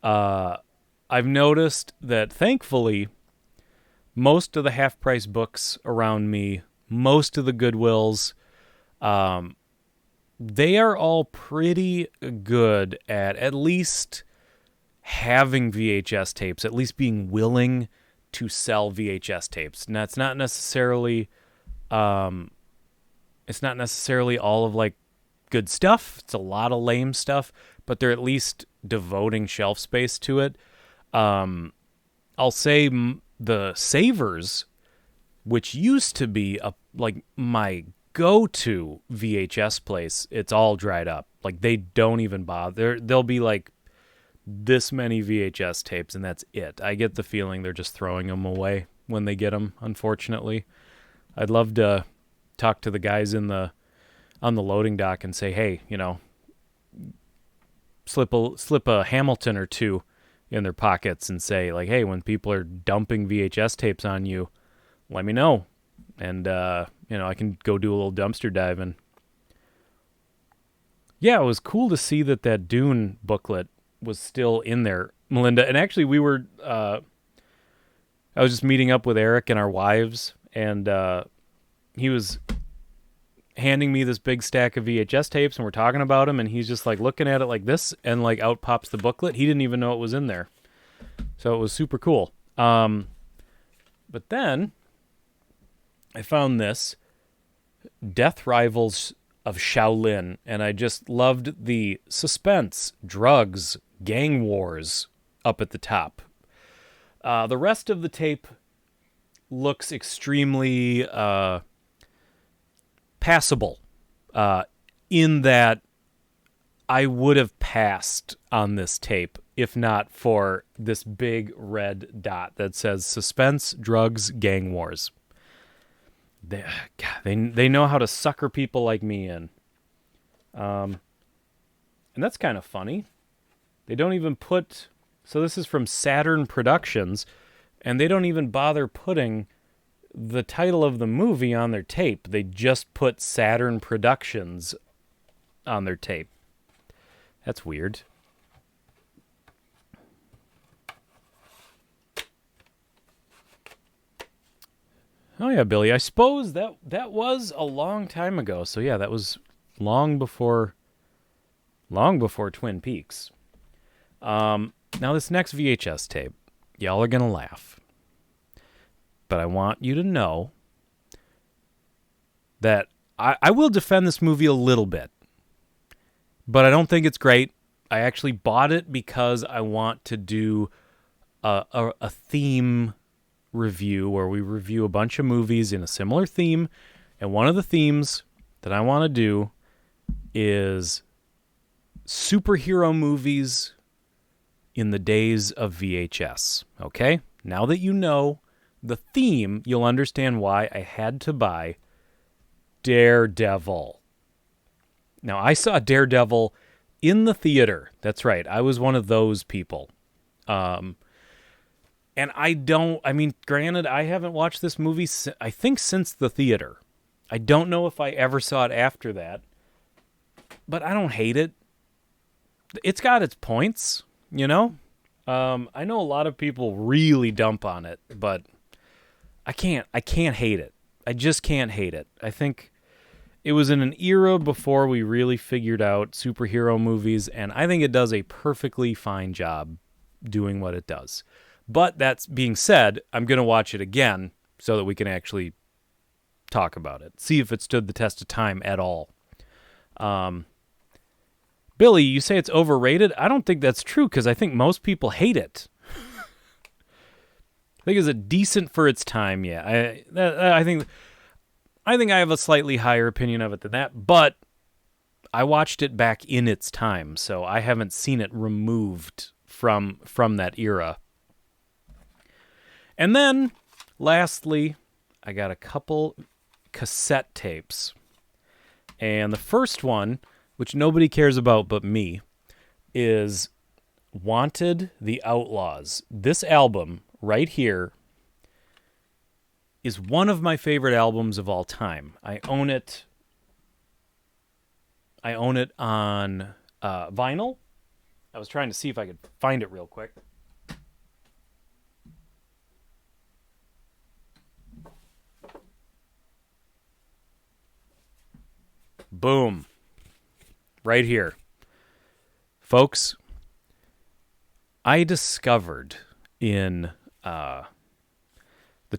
I've noticed that, thankfully, most of the half-price books around me, most of the Goodwills, they are all pretty good at least having VHS tapes, at least being willing to sell VHS tapes. Now, it's not necessarily all of like good stuff. It's a lot of lame stuff, but they're at least devoting shelf space to it. I'll say the Savers, which used to be like my go-to VHS place, it's all dried up. Like, they don't even bother. There'll be like this many VHS tapes, and that's it. I get the feeling they're just throwing them away when they get them, unfortunately. I'd love to talk to the guys on the loading dock and say, hey, slip a Hamilton or two in their pockets and say, like, hey, when people are dumping VHS tapes on you, let me know. And, I can go do a little dumpster diving. Yeah, it was cool to see that Dune booklet was still in there, Melinda. And actually, I was just meeting up with Eric and our wives, and he was handing me this big stack of VHS tapes, and we're talking about them, and he's just like looking at it like this, and like out pops the booklet. He didn't even know it was in there. So it was super cool. But then I found this, Death Rivals of Shaolin, and I just loved the suspense, drugs, gang wars up at the top. The rest of the tape looks extremely passable, in that I would have passed on this tape if not for this big red dot that says suspense, drugs, gang wars. They know how to sucker people like me in. And that's kind of funny. They don't even put... So this is from Saturn Productions, and they don't even bother putting the title of the movie on their tape. They just put Saturn Productions on their tape. That's weird. Oh yeah, Billy. I suppose that was a long time ago. So yeah, that was long before Twin Peaks. Now this next VHS tape, y'all are gonna laugh, but I want you to know that I will defend this movie a little bit, but I don't think it's great. I actually bought it because I want to do a theme review where we review a bunch of movies in a similar theme, and one of the themes that I want to do is superhero movies in the days of VHS. Okay? Now that you know the theme, you'll understand why I had to buy Daredevil. Now, I saw Daredevil in the theater. That's right. I was one of those people. And granted, I haven't watched this movie, I think, since the theater. I don't know if I ever saw it after that, but I don't hate it. It's got its points, you know? I know a lot of people really dump on it, but I can't hate it. I just can't hate it. I think it was in an era before we really figured out superhero movies, and I think it does a perfectly fine job doing what it does. But that being said, I'm going to watch it again so that we can actually talk about it. See if it stood the test of time at all. Billy, you say it's overrated? I don't think that's true because I think most people hate it. I think it's a decent for its time, yeah. I think I have a slightly higher opinion of it than that, but I watched it back in its time, so I haven't seen it removed from that era. And then, lastly, I got a couple cassette tapes. And the first one, which nobody cares about but me, is Wanted the Outlaws. This album right here is one of my favorite albums of all time. I own it on vinyl. I was trying to see if I could find it real quick. Boom. Right here. Folks, I discovered in the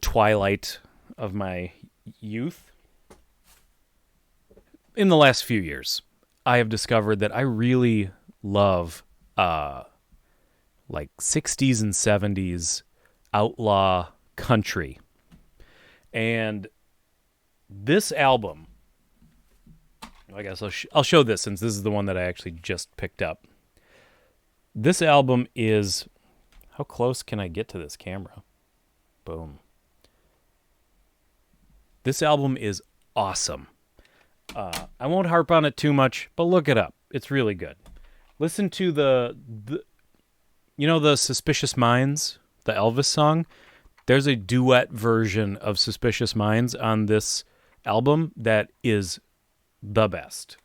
twilight of my youth, in the last few years, I have discovered that I really love like 60s and 70s outlaw country. And this album, I guess I'll show this since this is the one that I actually just picked up. This album is, how close can I get to this camera? Boom. This album is awesome. I won't harp on it too much, but look it up. It's really good. Listen to the Suspicious Minds, the Elvis song. There's a duet version of Suspicious Minds on this album that is the best.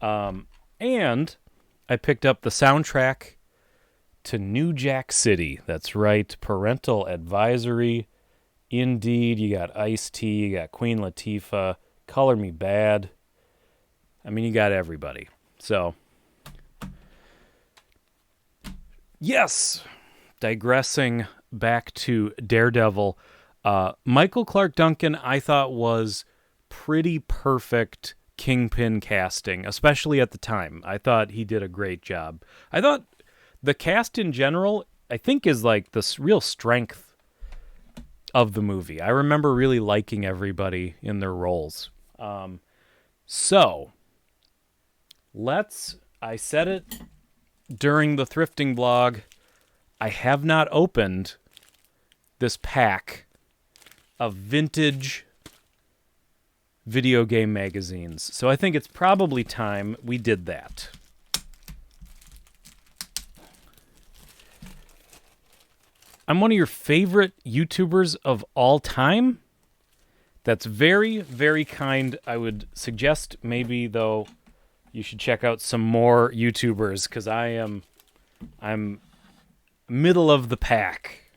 And I picked up the soundtrack to New Jack City. That's right, Parental Advisory. Indeed, you got Ice-T, you got Queen Latifah, Color Me Bad. I mean, you got everybody. So, yes, digressing back to Daredevil, Michael Clark Duncan I thought was pretty perfect Kingpin casting, especially at the time. I thought he did a great job. I thought the cast in general, I think, is like the real strength of the movie. I remember really liking everybody in their roles. So, I said it during the Thrifting blog, I have not opened this pack of vintage video game magazines. So I think it's probably time we did that. I'm one of your favorite YouTubers of all time. That's very, very kind. I would suggest maybe, though, you should check out some more YouTubers because I'm middle of the pack.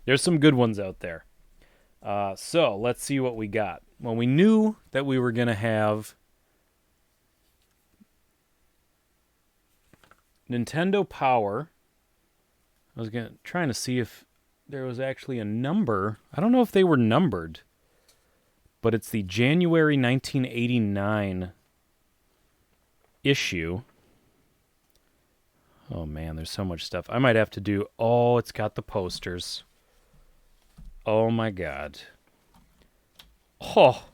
There's some good ones out there. So let's see what we got. Well, we knew that we were going to have Nintendo Power. I was trying to see if there was actually a number. I don't know if they were numbered, but it's the January 1989 issue. Oh man, there's so much stuff. I might have to do... Oh, it's got the posters. Oh my god. Oh.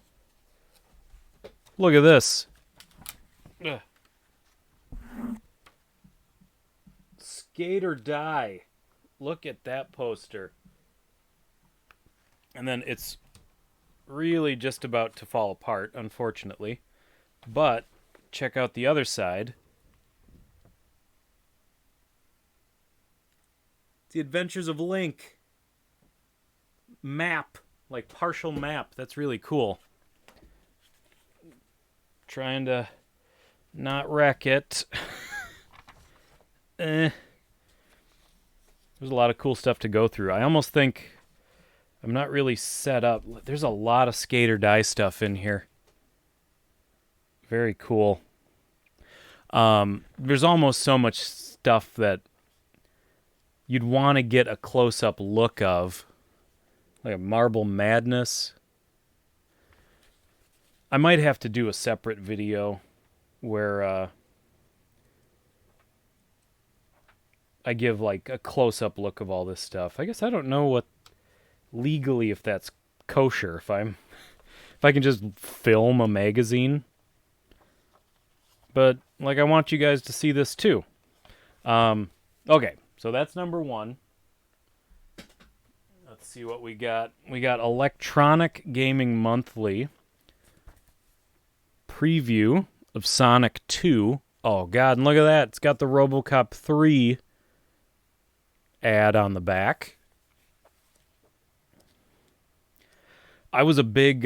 Look at this. Ugh. Skate or Die. Look at that poster. And then it's really just about to fall apart, unfortunately. But check out the other side. The Adventures of Link. Map. Like partial map. That's really cool. Trying to not wreck it. There's a lot of cool stuff to go through. I almost think I'm not really set up. There's a lot of Skate or Die stuff in here. Very cool. There's almost so much stuff that you'd want to get a close-up look of. Like a Marble Madness. I might have to do a separate video where I give like a close-up look of all this stuff. I guess I don't know what legally if that's kosher. If I can just film a magazine. But like I want you guys to see this too. Okay, so that's number one. Let's see what we got. We got Electronic Gaming Monthly preview of Sonic 2. Oh god, and look at that. It's got the RoboCop 3 ad on the back. I was a big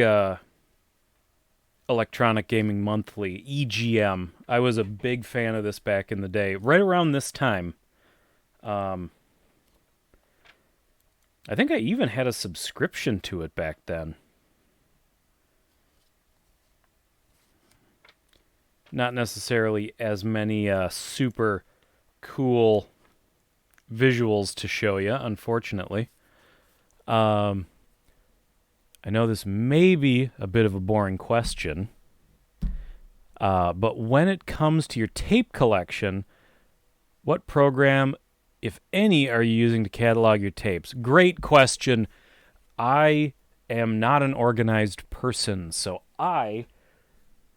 Electronic Gaming Monthly, EGM. I was a big fan of this back in the day. Right around this time. I think I even had a subscription to it back then. Not necessarily as many super cool visuals to show you, unfortunately. I know this may be a bit of a boring question, but when it comes to your tape collection, what program if any, are you using to catalog your tapes? Great question. I am not an organized person, so I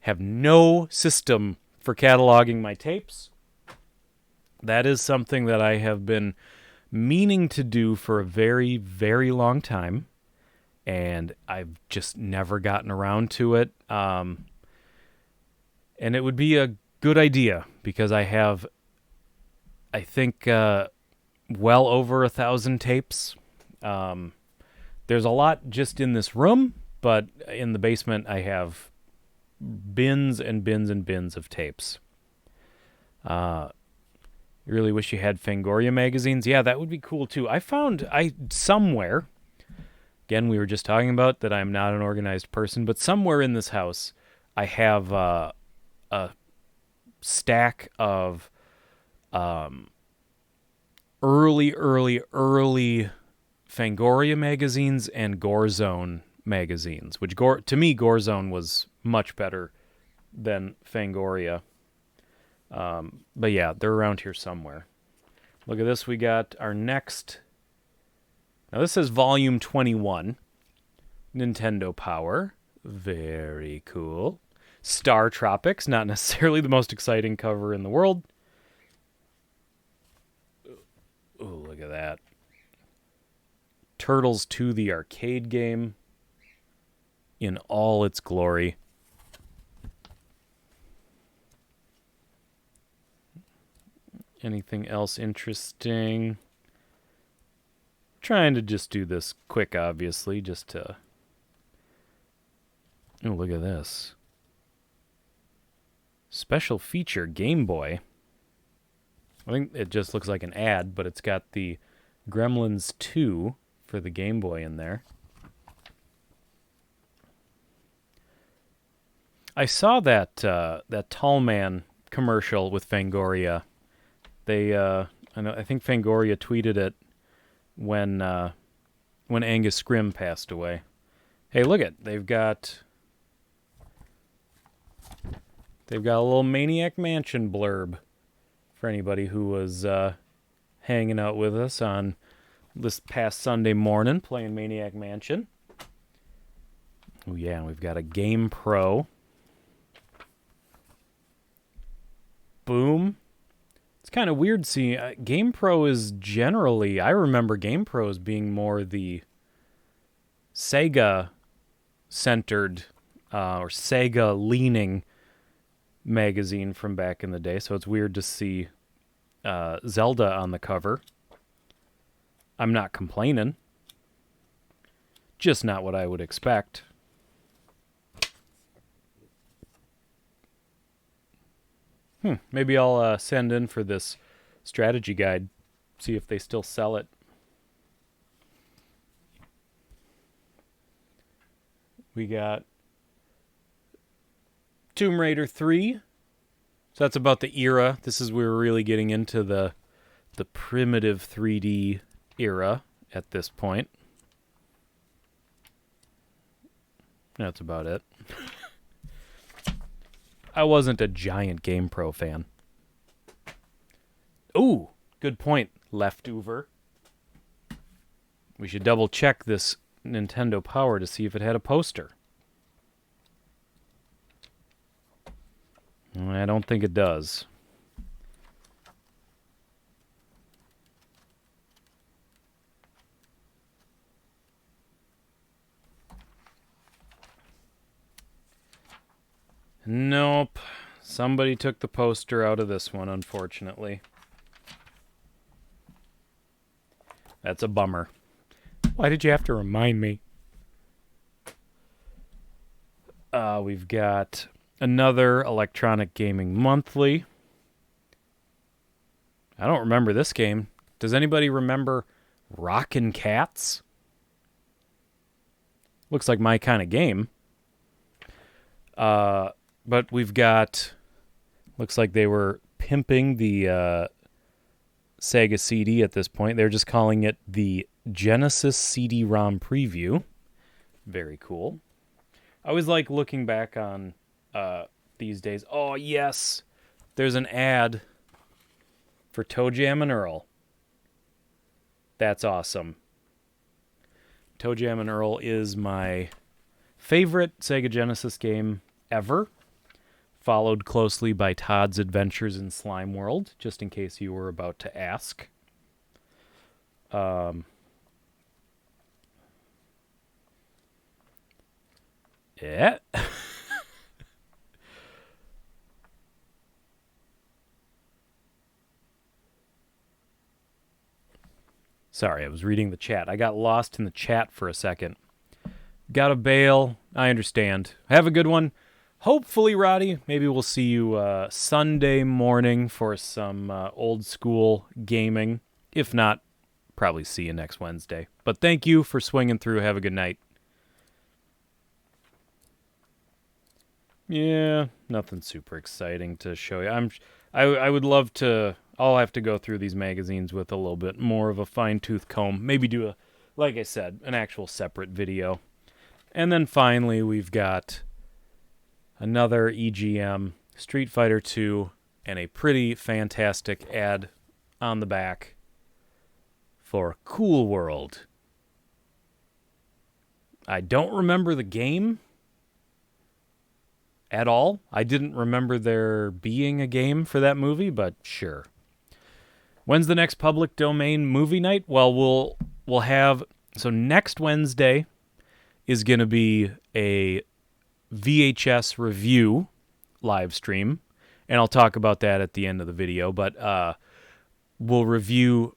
have no system for cataloging my tapes. That is something that I have been meaning to do for a very, very long time, and I've just never gotten around to it. And it would be a good idea because I have, I think, well over 1,000 tapes. There's a lot just in this room, but in the basement I have bins and bins and bins of tapes. You really wish you had Fangoria magazines? Yeah, that would be cool too. I found somewhere, again, we were just talking about that I'm not an organized person, but somewhere in this house I have a stack of early Fangoria magazines and Gorezone magazines, which to me Gorezone was much better than Fangoria. But yeah, they're around here somewhere. Look at this. We got our next. Now this is volume 21. Nintendo Power. Very cool. Star Tropics. Not necessarily the most exciting cover in the world. Oh, look at that. Turtles 2, the arcade game. In all its glory. Anything else interesting? Trying to just do this quick, obviously, just to... Oh, look at this. Special feature, Game Boy. I think it just looks like an ad, but it's got the Gremlins 2 for the Game Boy in there. I saw that Tall Man commercial with Fangoria. I think Fangoria tweeted it when Angus Scrimm passed away. Hey, look it! They've got a little Maniac Mansion blurb for anybody who was hanging out with us on this past Sunday morning playing Maniac Mansion. Oh yeah, and we've got a Game Pro. Boom. It's kind of weird seeing Game Pro is generally, I remember Game Pro as being more the Sega centered or Sega leaning magazine from back in the day, so it's weird to see Zelda on the cover. I'm not complaining. Just not what I would expect. Maybe I'll send in for this strategy guide, see if they still sell it. We got Tomb Raider 3. So that's about the era. This is where we're really getting into the primitive 3D era at this point. That's about it. I wasn't a giant Game Pro fan. Ooh, good point, Leftover. We should double check this Nintendo Power to see if it had a poster. I don't think it does. Nope. Somebody took the poster out of this one, unfortunately. That's a bummer. Why did you have to remind me? We've got another Electronic Gaming Monthly. I don't remember this game. Does anybody remember Rockin' Cats? Looks like my kind of game. But we've got... Looks like they were pimping the Sega CD at this point. They're just calling it the Genesis CD-ROM Preview. Very cool. I always like looking back on these days. Oh, yes. There's an ad for Toe Jam and Earl. That's awesome. Toe Jam and Earl is my favorite Sega Genesis game ever, followed closely by Todd's Adventures in Slime World, just in case you were about to ask. Yeah. Sorry, I was reading the chat. I got lost in the chat for a second. Gotta bail. I understand. Have a good one. Hopefully, Roddy, maybe we'll see you Sunday morning for some old school gaming. If not, probably see you next Wednesday. But thank you for swinging through. Have a good night. Yeah, nothing super exciting to show you. I would love to. I'll have to go through these magazines with a little bit more of a fine-tooth comb. Maybe do a, like I said, an actual separate video. And then finally, we've got another EGM, Street Fighter 2, and a pretty fantastic ad on the back for Cool World. I don't remember the game at all. I didn't remember there being a game for that movie, but sure. When's the next public domain movie night? Well, we'll have, so next Wednesday is going to be a VHS review live stream, and I'll talk about that at the end of the video, but we'll review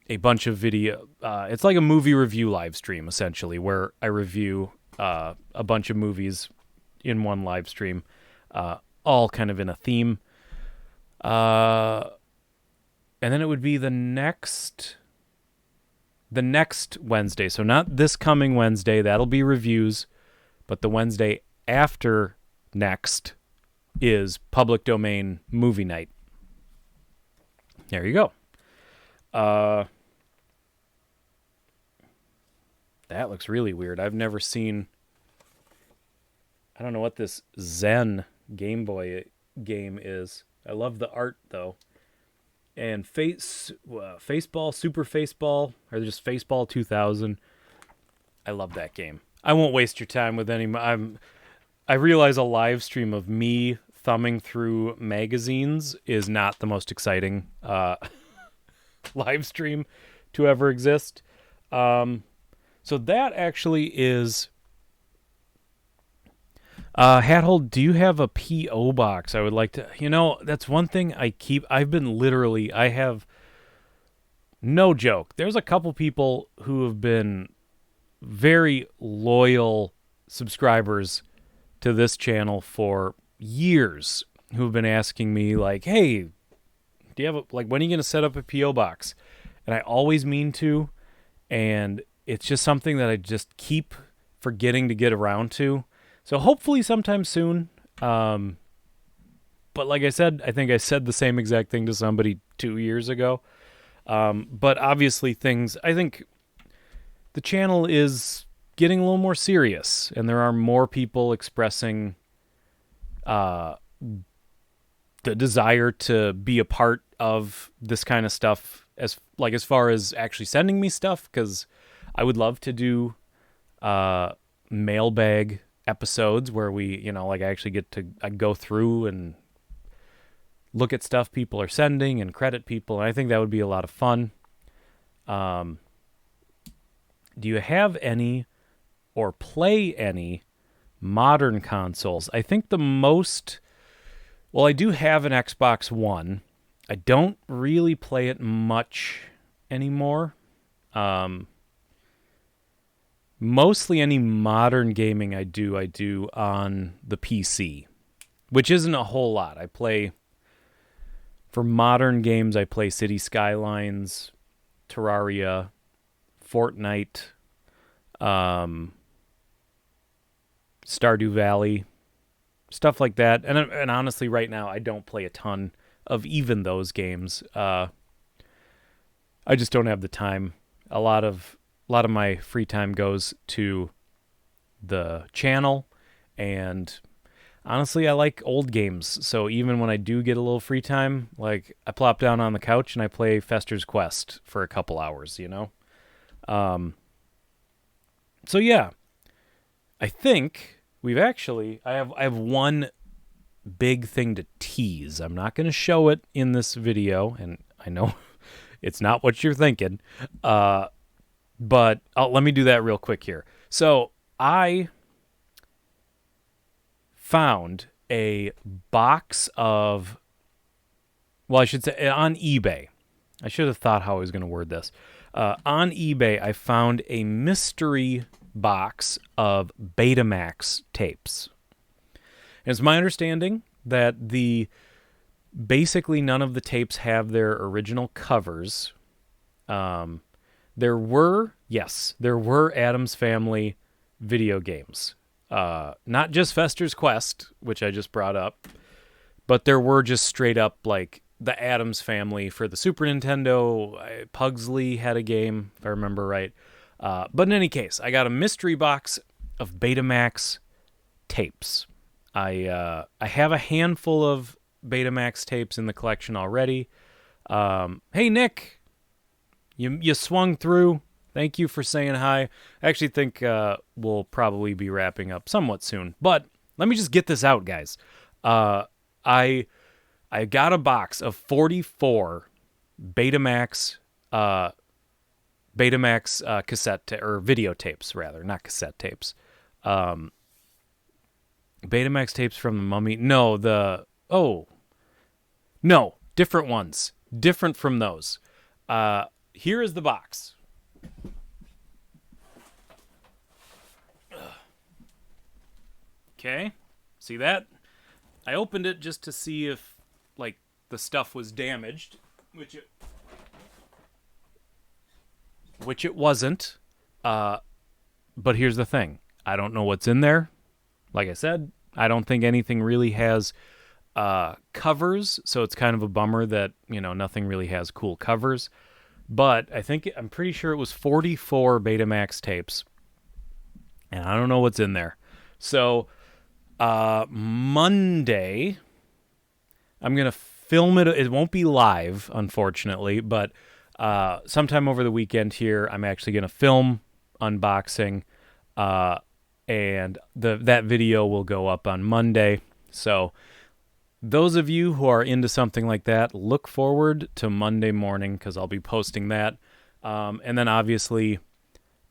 a bunch of video. It's like a movie review live stream, essentially, where I review a bunch of movies in one live stream, all kind of in a theme. And then it would be the next Wednesday. So not this coming Wednesday, that'll be reviews, but the Wednesday after next is public domain movie night. There you go. That looks really weird. I've never seen, I don't know what this Zen Game Boy game is. I love the art though. And Faceball, Super Faceball, or just Faceball 2000. I love that game. I won't waste your time with any. I realize a live stream of me thumbing through magazines is not the most exciting live stream to ever exist. So that actually is. Hathold, do you have a P.O. box? I would like to, that's one thing I have no joke. There's a couple people who have been very loyal subscribers to this channel for years who've been asking me like, hey, do you have when are you going to set up a P.O. box? And I always mean to, and it's just something that I just keep forgetting to get around to. So hopefully sometime soon. But like I said, I think I said the same exact thing to somebody 2 years ago. But obviously I think the channel is getting a little more serious, and there are more people expressing the desire to be a part of this kind of stuff as far as actually sending me stuff, because I would love to do mailbag episodes where we, I actually get to go through and look at stuff people are sending and credit people. And I think that would be a lot of fun. Do you have any or play any modern consoles? I think I do have an Xbox One. I don't really play it much anymore. Mostly any modern gaming I do on the PC, which isn't a whole lot. For modern games, I play City Skylines, Terraria, Fortnite, Stardew Valley, stuff like that. And honestly, right now, I don't play a ton of even those games. I just don't have the time. A lot of my free time goes to the channel, and honestly, I like old games. So even when I do get a little free time, like I plop down on the couch and I play Fester's Quest for a couple hours, you know? So yeah, I think I have one big thing to tease. I'm not going to show it in this video, and I know it's not what you're thinking. But let me do that real quick here. So I found a box of, well, I should say on eBay. I should have thought how I was going to word this. On eBay, I found a mystery box of Betamax tapes. And it's my understanding that basically none of the tapes have their original covers. There were Addams Family video games. Not just Fester's Quest, which I just brought up, but there were just straight up like the Addams Family for the Super Nintendo. Pugsley had a game, if I remember right. But in any case, I got a mystery box of Betamax tapes. I have a handful of Betamax tapes in the collection already. Hey, Nick, you swung through. Thank you for saying hi. I actually think we'll probably be wrapping up somewhat soon. But let me just get this out, guys. I got a box of 44 Betamax cassette or videotapes, rather, not cassette tapes. Betamax tapes from the Mummy. No, different ones. Different from those. Here is the box. Okay, see that? I opened it just to see if, like, the stuff was damaged, which it wasn't. But here's the thing. I don't know what's in there. Like I said, I don't think anything really has covers, so it's kind of a bummer that, nothing really has cool covers. But I'm pretty sure it was 44 Betamax tapes, and I don't know what's in there. So Monday, I'm going to film it. It won't be live, unfortunately, but sometime over the weekend here, I'm actually going to film unboxing, and that video will go up on Monday. So those of you who are into something like that, look forward to Monday morning because I'll be posting that. And then obviously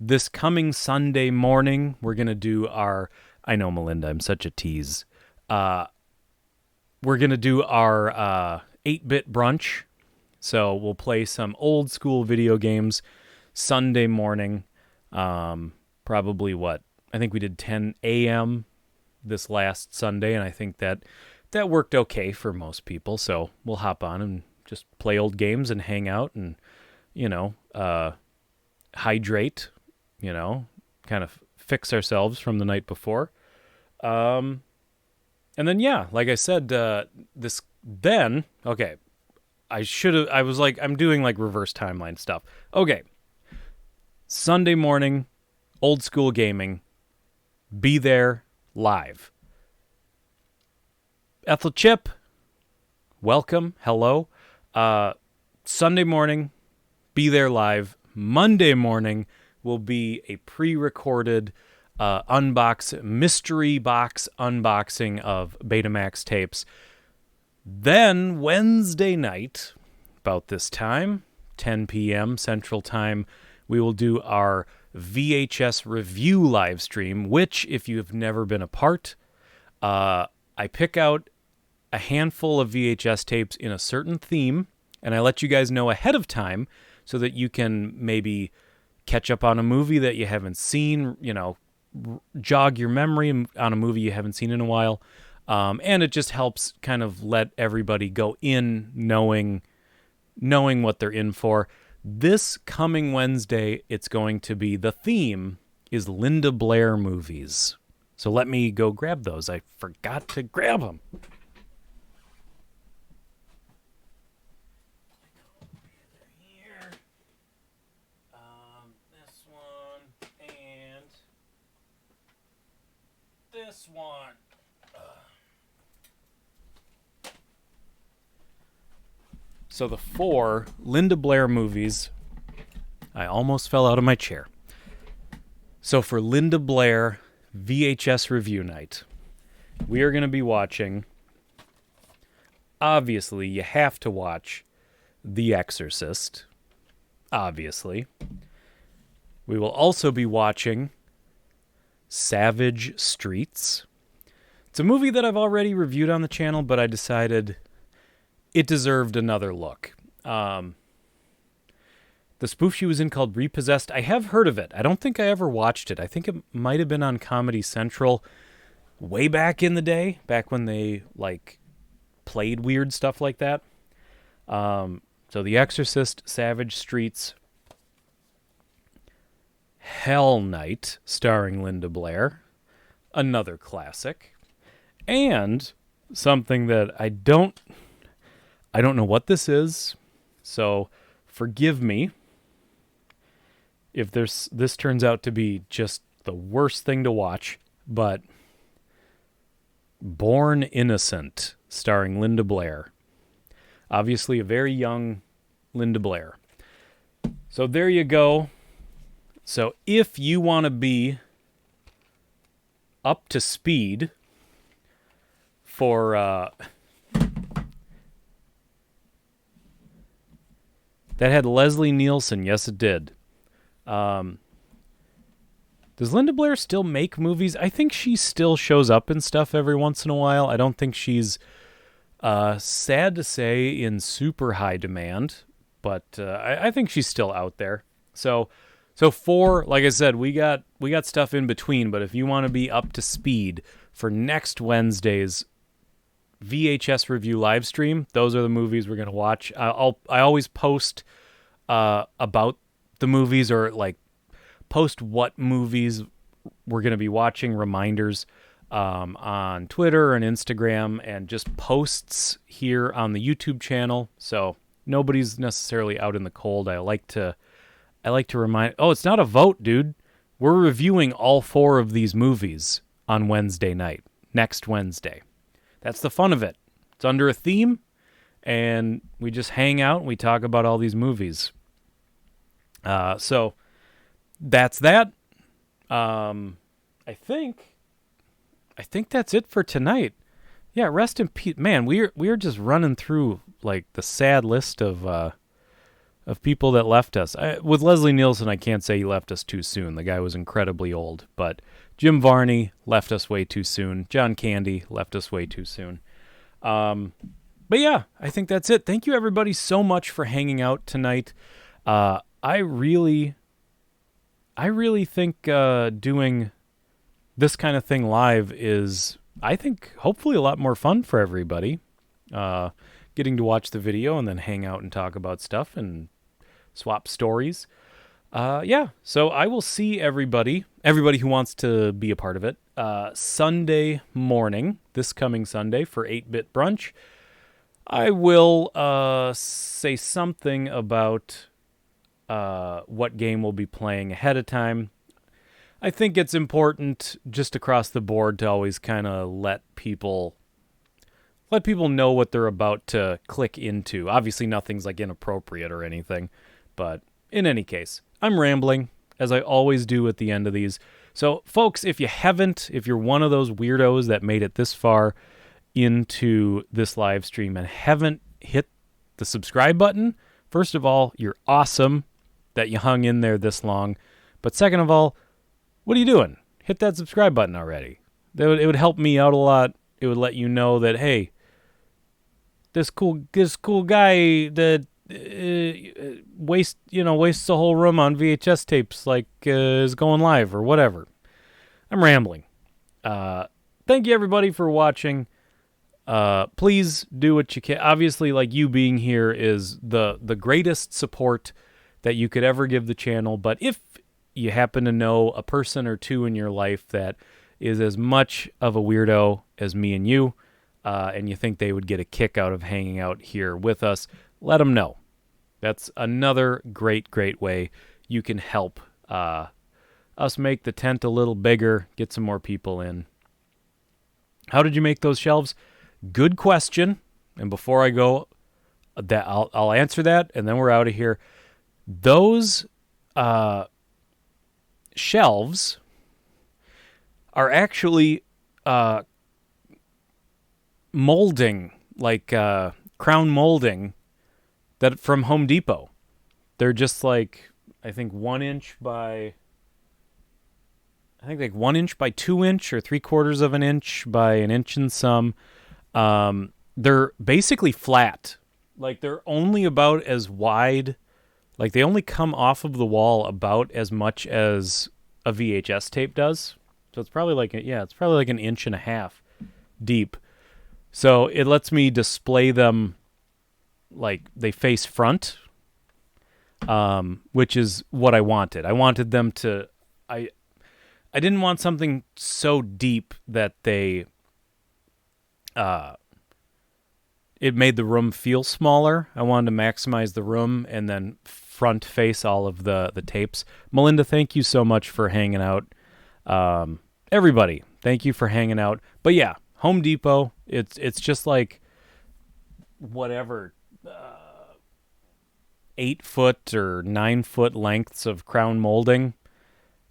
this coming Sunday morning, we're going to do I know, Melinda, I'm such a tease. We're going to do our 8-bit brunch. So we'll play some old school video games Sunday morning. Probably I think we did 10 a.m. this last Sunday, and I think that worked okay for most people. So we'll hop on and just play old games and hang out and, hydrate, kind of fix ourselves from the night before. And then, yeah, like I said, okay, I was like, I'm doing like reverse timeline stuff. Okay. Sunday morning, old school gaming, be there live. Ethel Chip, welcome. Hello. Sunday morning, be there live. Monday morning will be a pre-recorded mystery box unboxing of Betamax tapes. Then Wednesday night, about this time, 10 p.m. Central Time, we will do our VHS review live stream, which, if you have never been a part, I pick out a handful of VHS tapes in a certain theme, and I let you guys know ahead of time so that you can maybe catch up on a movie that you haven't seen, jog your memory on a movie you haven't seen in a while. And it just helps kind of let everybody go in knowing what they're in for. This coming Wednesday, it's going to be, the theme is Linda Blair movies. So let me go grab those. I forgot to grab them. Here. This one and this one. So the 4 Linda Blair movies, I almost fell out of my chair. So for Linda Blair VHS review night, we are going to be watching, obviously, you have to watch The Exorcist, obviously. We will also be watching Savage Streets. It's a movie that I've already reviewed on the channel, but I decided it deserved another look. The spoof she was in called Repossessed, I have heard of it. I don't think I ever watched it. I think it might have been on Comedy Central way back in the day, back when they played weird stuff like that. So The Exorcist, Savage Streets, Hell Night, starring Linda Blair, another classic, and something that I don't know what this is, so forgive me if this turns out to be just the worst thing to watch, but Born Innocent, starring Linda Blair. Obviously a very young Linda Blair. So there you go. So if you want to be up to speed for... that had Leslie Nielsen. Yes, it did. Does Linda Blair still make movies? I think she still shows up in stuff every once in a while. I don't think she's, sad to say, in super high demand, but I think she's still out there. So for, like I said, we got stuff in between, but if you want to be up to speed for next Wednesday's VHS review live stream, those are the movies we're going to watch. I always post about the movies, or post what movies we're going to be watching, reminders on Twitter and Instagram, and just posts here on the YouTube channel. So nobody's necessarily out in the cold. I like to remind... Oh, it's not a vote, dude. We're reviewing all 4 of these movies on Wednesday night, next Wednesday. That's the fun of it. It's under a theme, and we just hang out and we talk about all these movies. So that's that. I think that's it for tonight. Yeah, rest in peace. Man, we are just running through the sad list of people that left us. With Leslie Nielsen, I can't say he left us too soon. The guy was incredibly old, but Jim Varney left us way too soon. John Candy left us way too soon. But yeah, I think that's it. Thank you everybody so much for hanging out tonight. I really think doing this kind of thing live is, I think, hopefully a lot more fun for everybody. Getting to watch the video and then hang out and talk about stuff and swap stories. Yeah, so I will see everybody who wants to be a part of it, Sunday morning, this coming Sunday for 8-Bit Brunch. I will say something about what game we'll be playing ahead of time. I think it's important just across the board to always kind of let people know what they're about to click into. Obviously nothing's inappropriate or anything, but in any case, I'm rambling, as I always do at the end of these. So, folks, if you're one of those weirdos that made it this far into this live stream and haven't hit the subscribe button, first of all, you're awesome that you hung in there this long. But second of all, what are you doing? Hit that subscribe button already. It would help me out a lot. It would let you know that, hey, this cool guy that wastes a whole room on VHS tapes is going live or whatever. I'm rambling. Thank you everybody for watching. Please do what you can. Obviously, you being here is the greatest support that you could ever give the channel. But if you happen to know a person or two in your life that is as much of a weirdo as me and you, and you think they would get a kick out of hanging out here with us, let them know. That's another great way you can help us make the tent a little bigger, get some more people in. How did you make those shelves? Good question. And before I go, That I'll answer that, and then we're out of here. Those shelves are actually molding, like crown molding that from Home Depot. They're just like, I think 1 inch by, I think like 1 inch by 2 inch or 3/4 of an inch by an inch and some. They're basically flat. Like they're only about as wide. Like they only come off of the wall about as much as a VHS tape does. So it's probably like, it's probably like an inch and a half deep. So it lets me display them like they face front, which is what I wanted. I wanted them to, I didn't want something so deep that it made the room feel smaller. I wanted to maximize the room and then front face all of the tapes. Melinda, thank you so much for hanging out. Everybody, thank you for hanging out. But yeah, Home Depot, it's just like whatever 8-foot or 9-foot lengths of crown molding.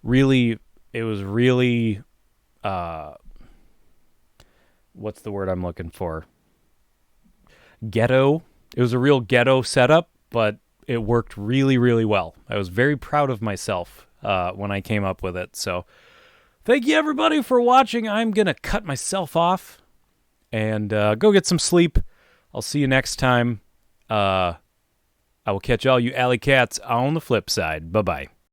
Really, it was really what's the word I'm looking for? Ghetto. It was a real ghetto setup, but it worked really, really well. I was very proud of myself when I came up with it. So thank you, everybody, for watching. I'm going to cut myself off and go get some sleep. I'll see you next time. I will catch all you alley cats on the flip side. Bye-bye.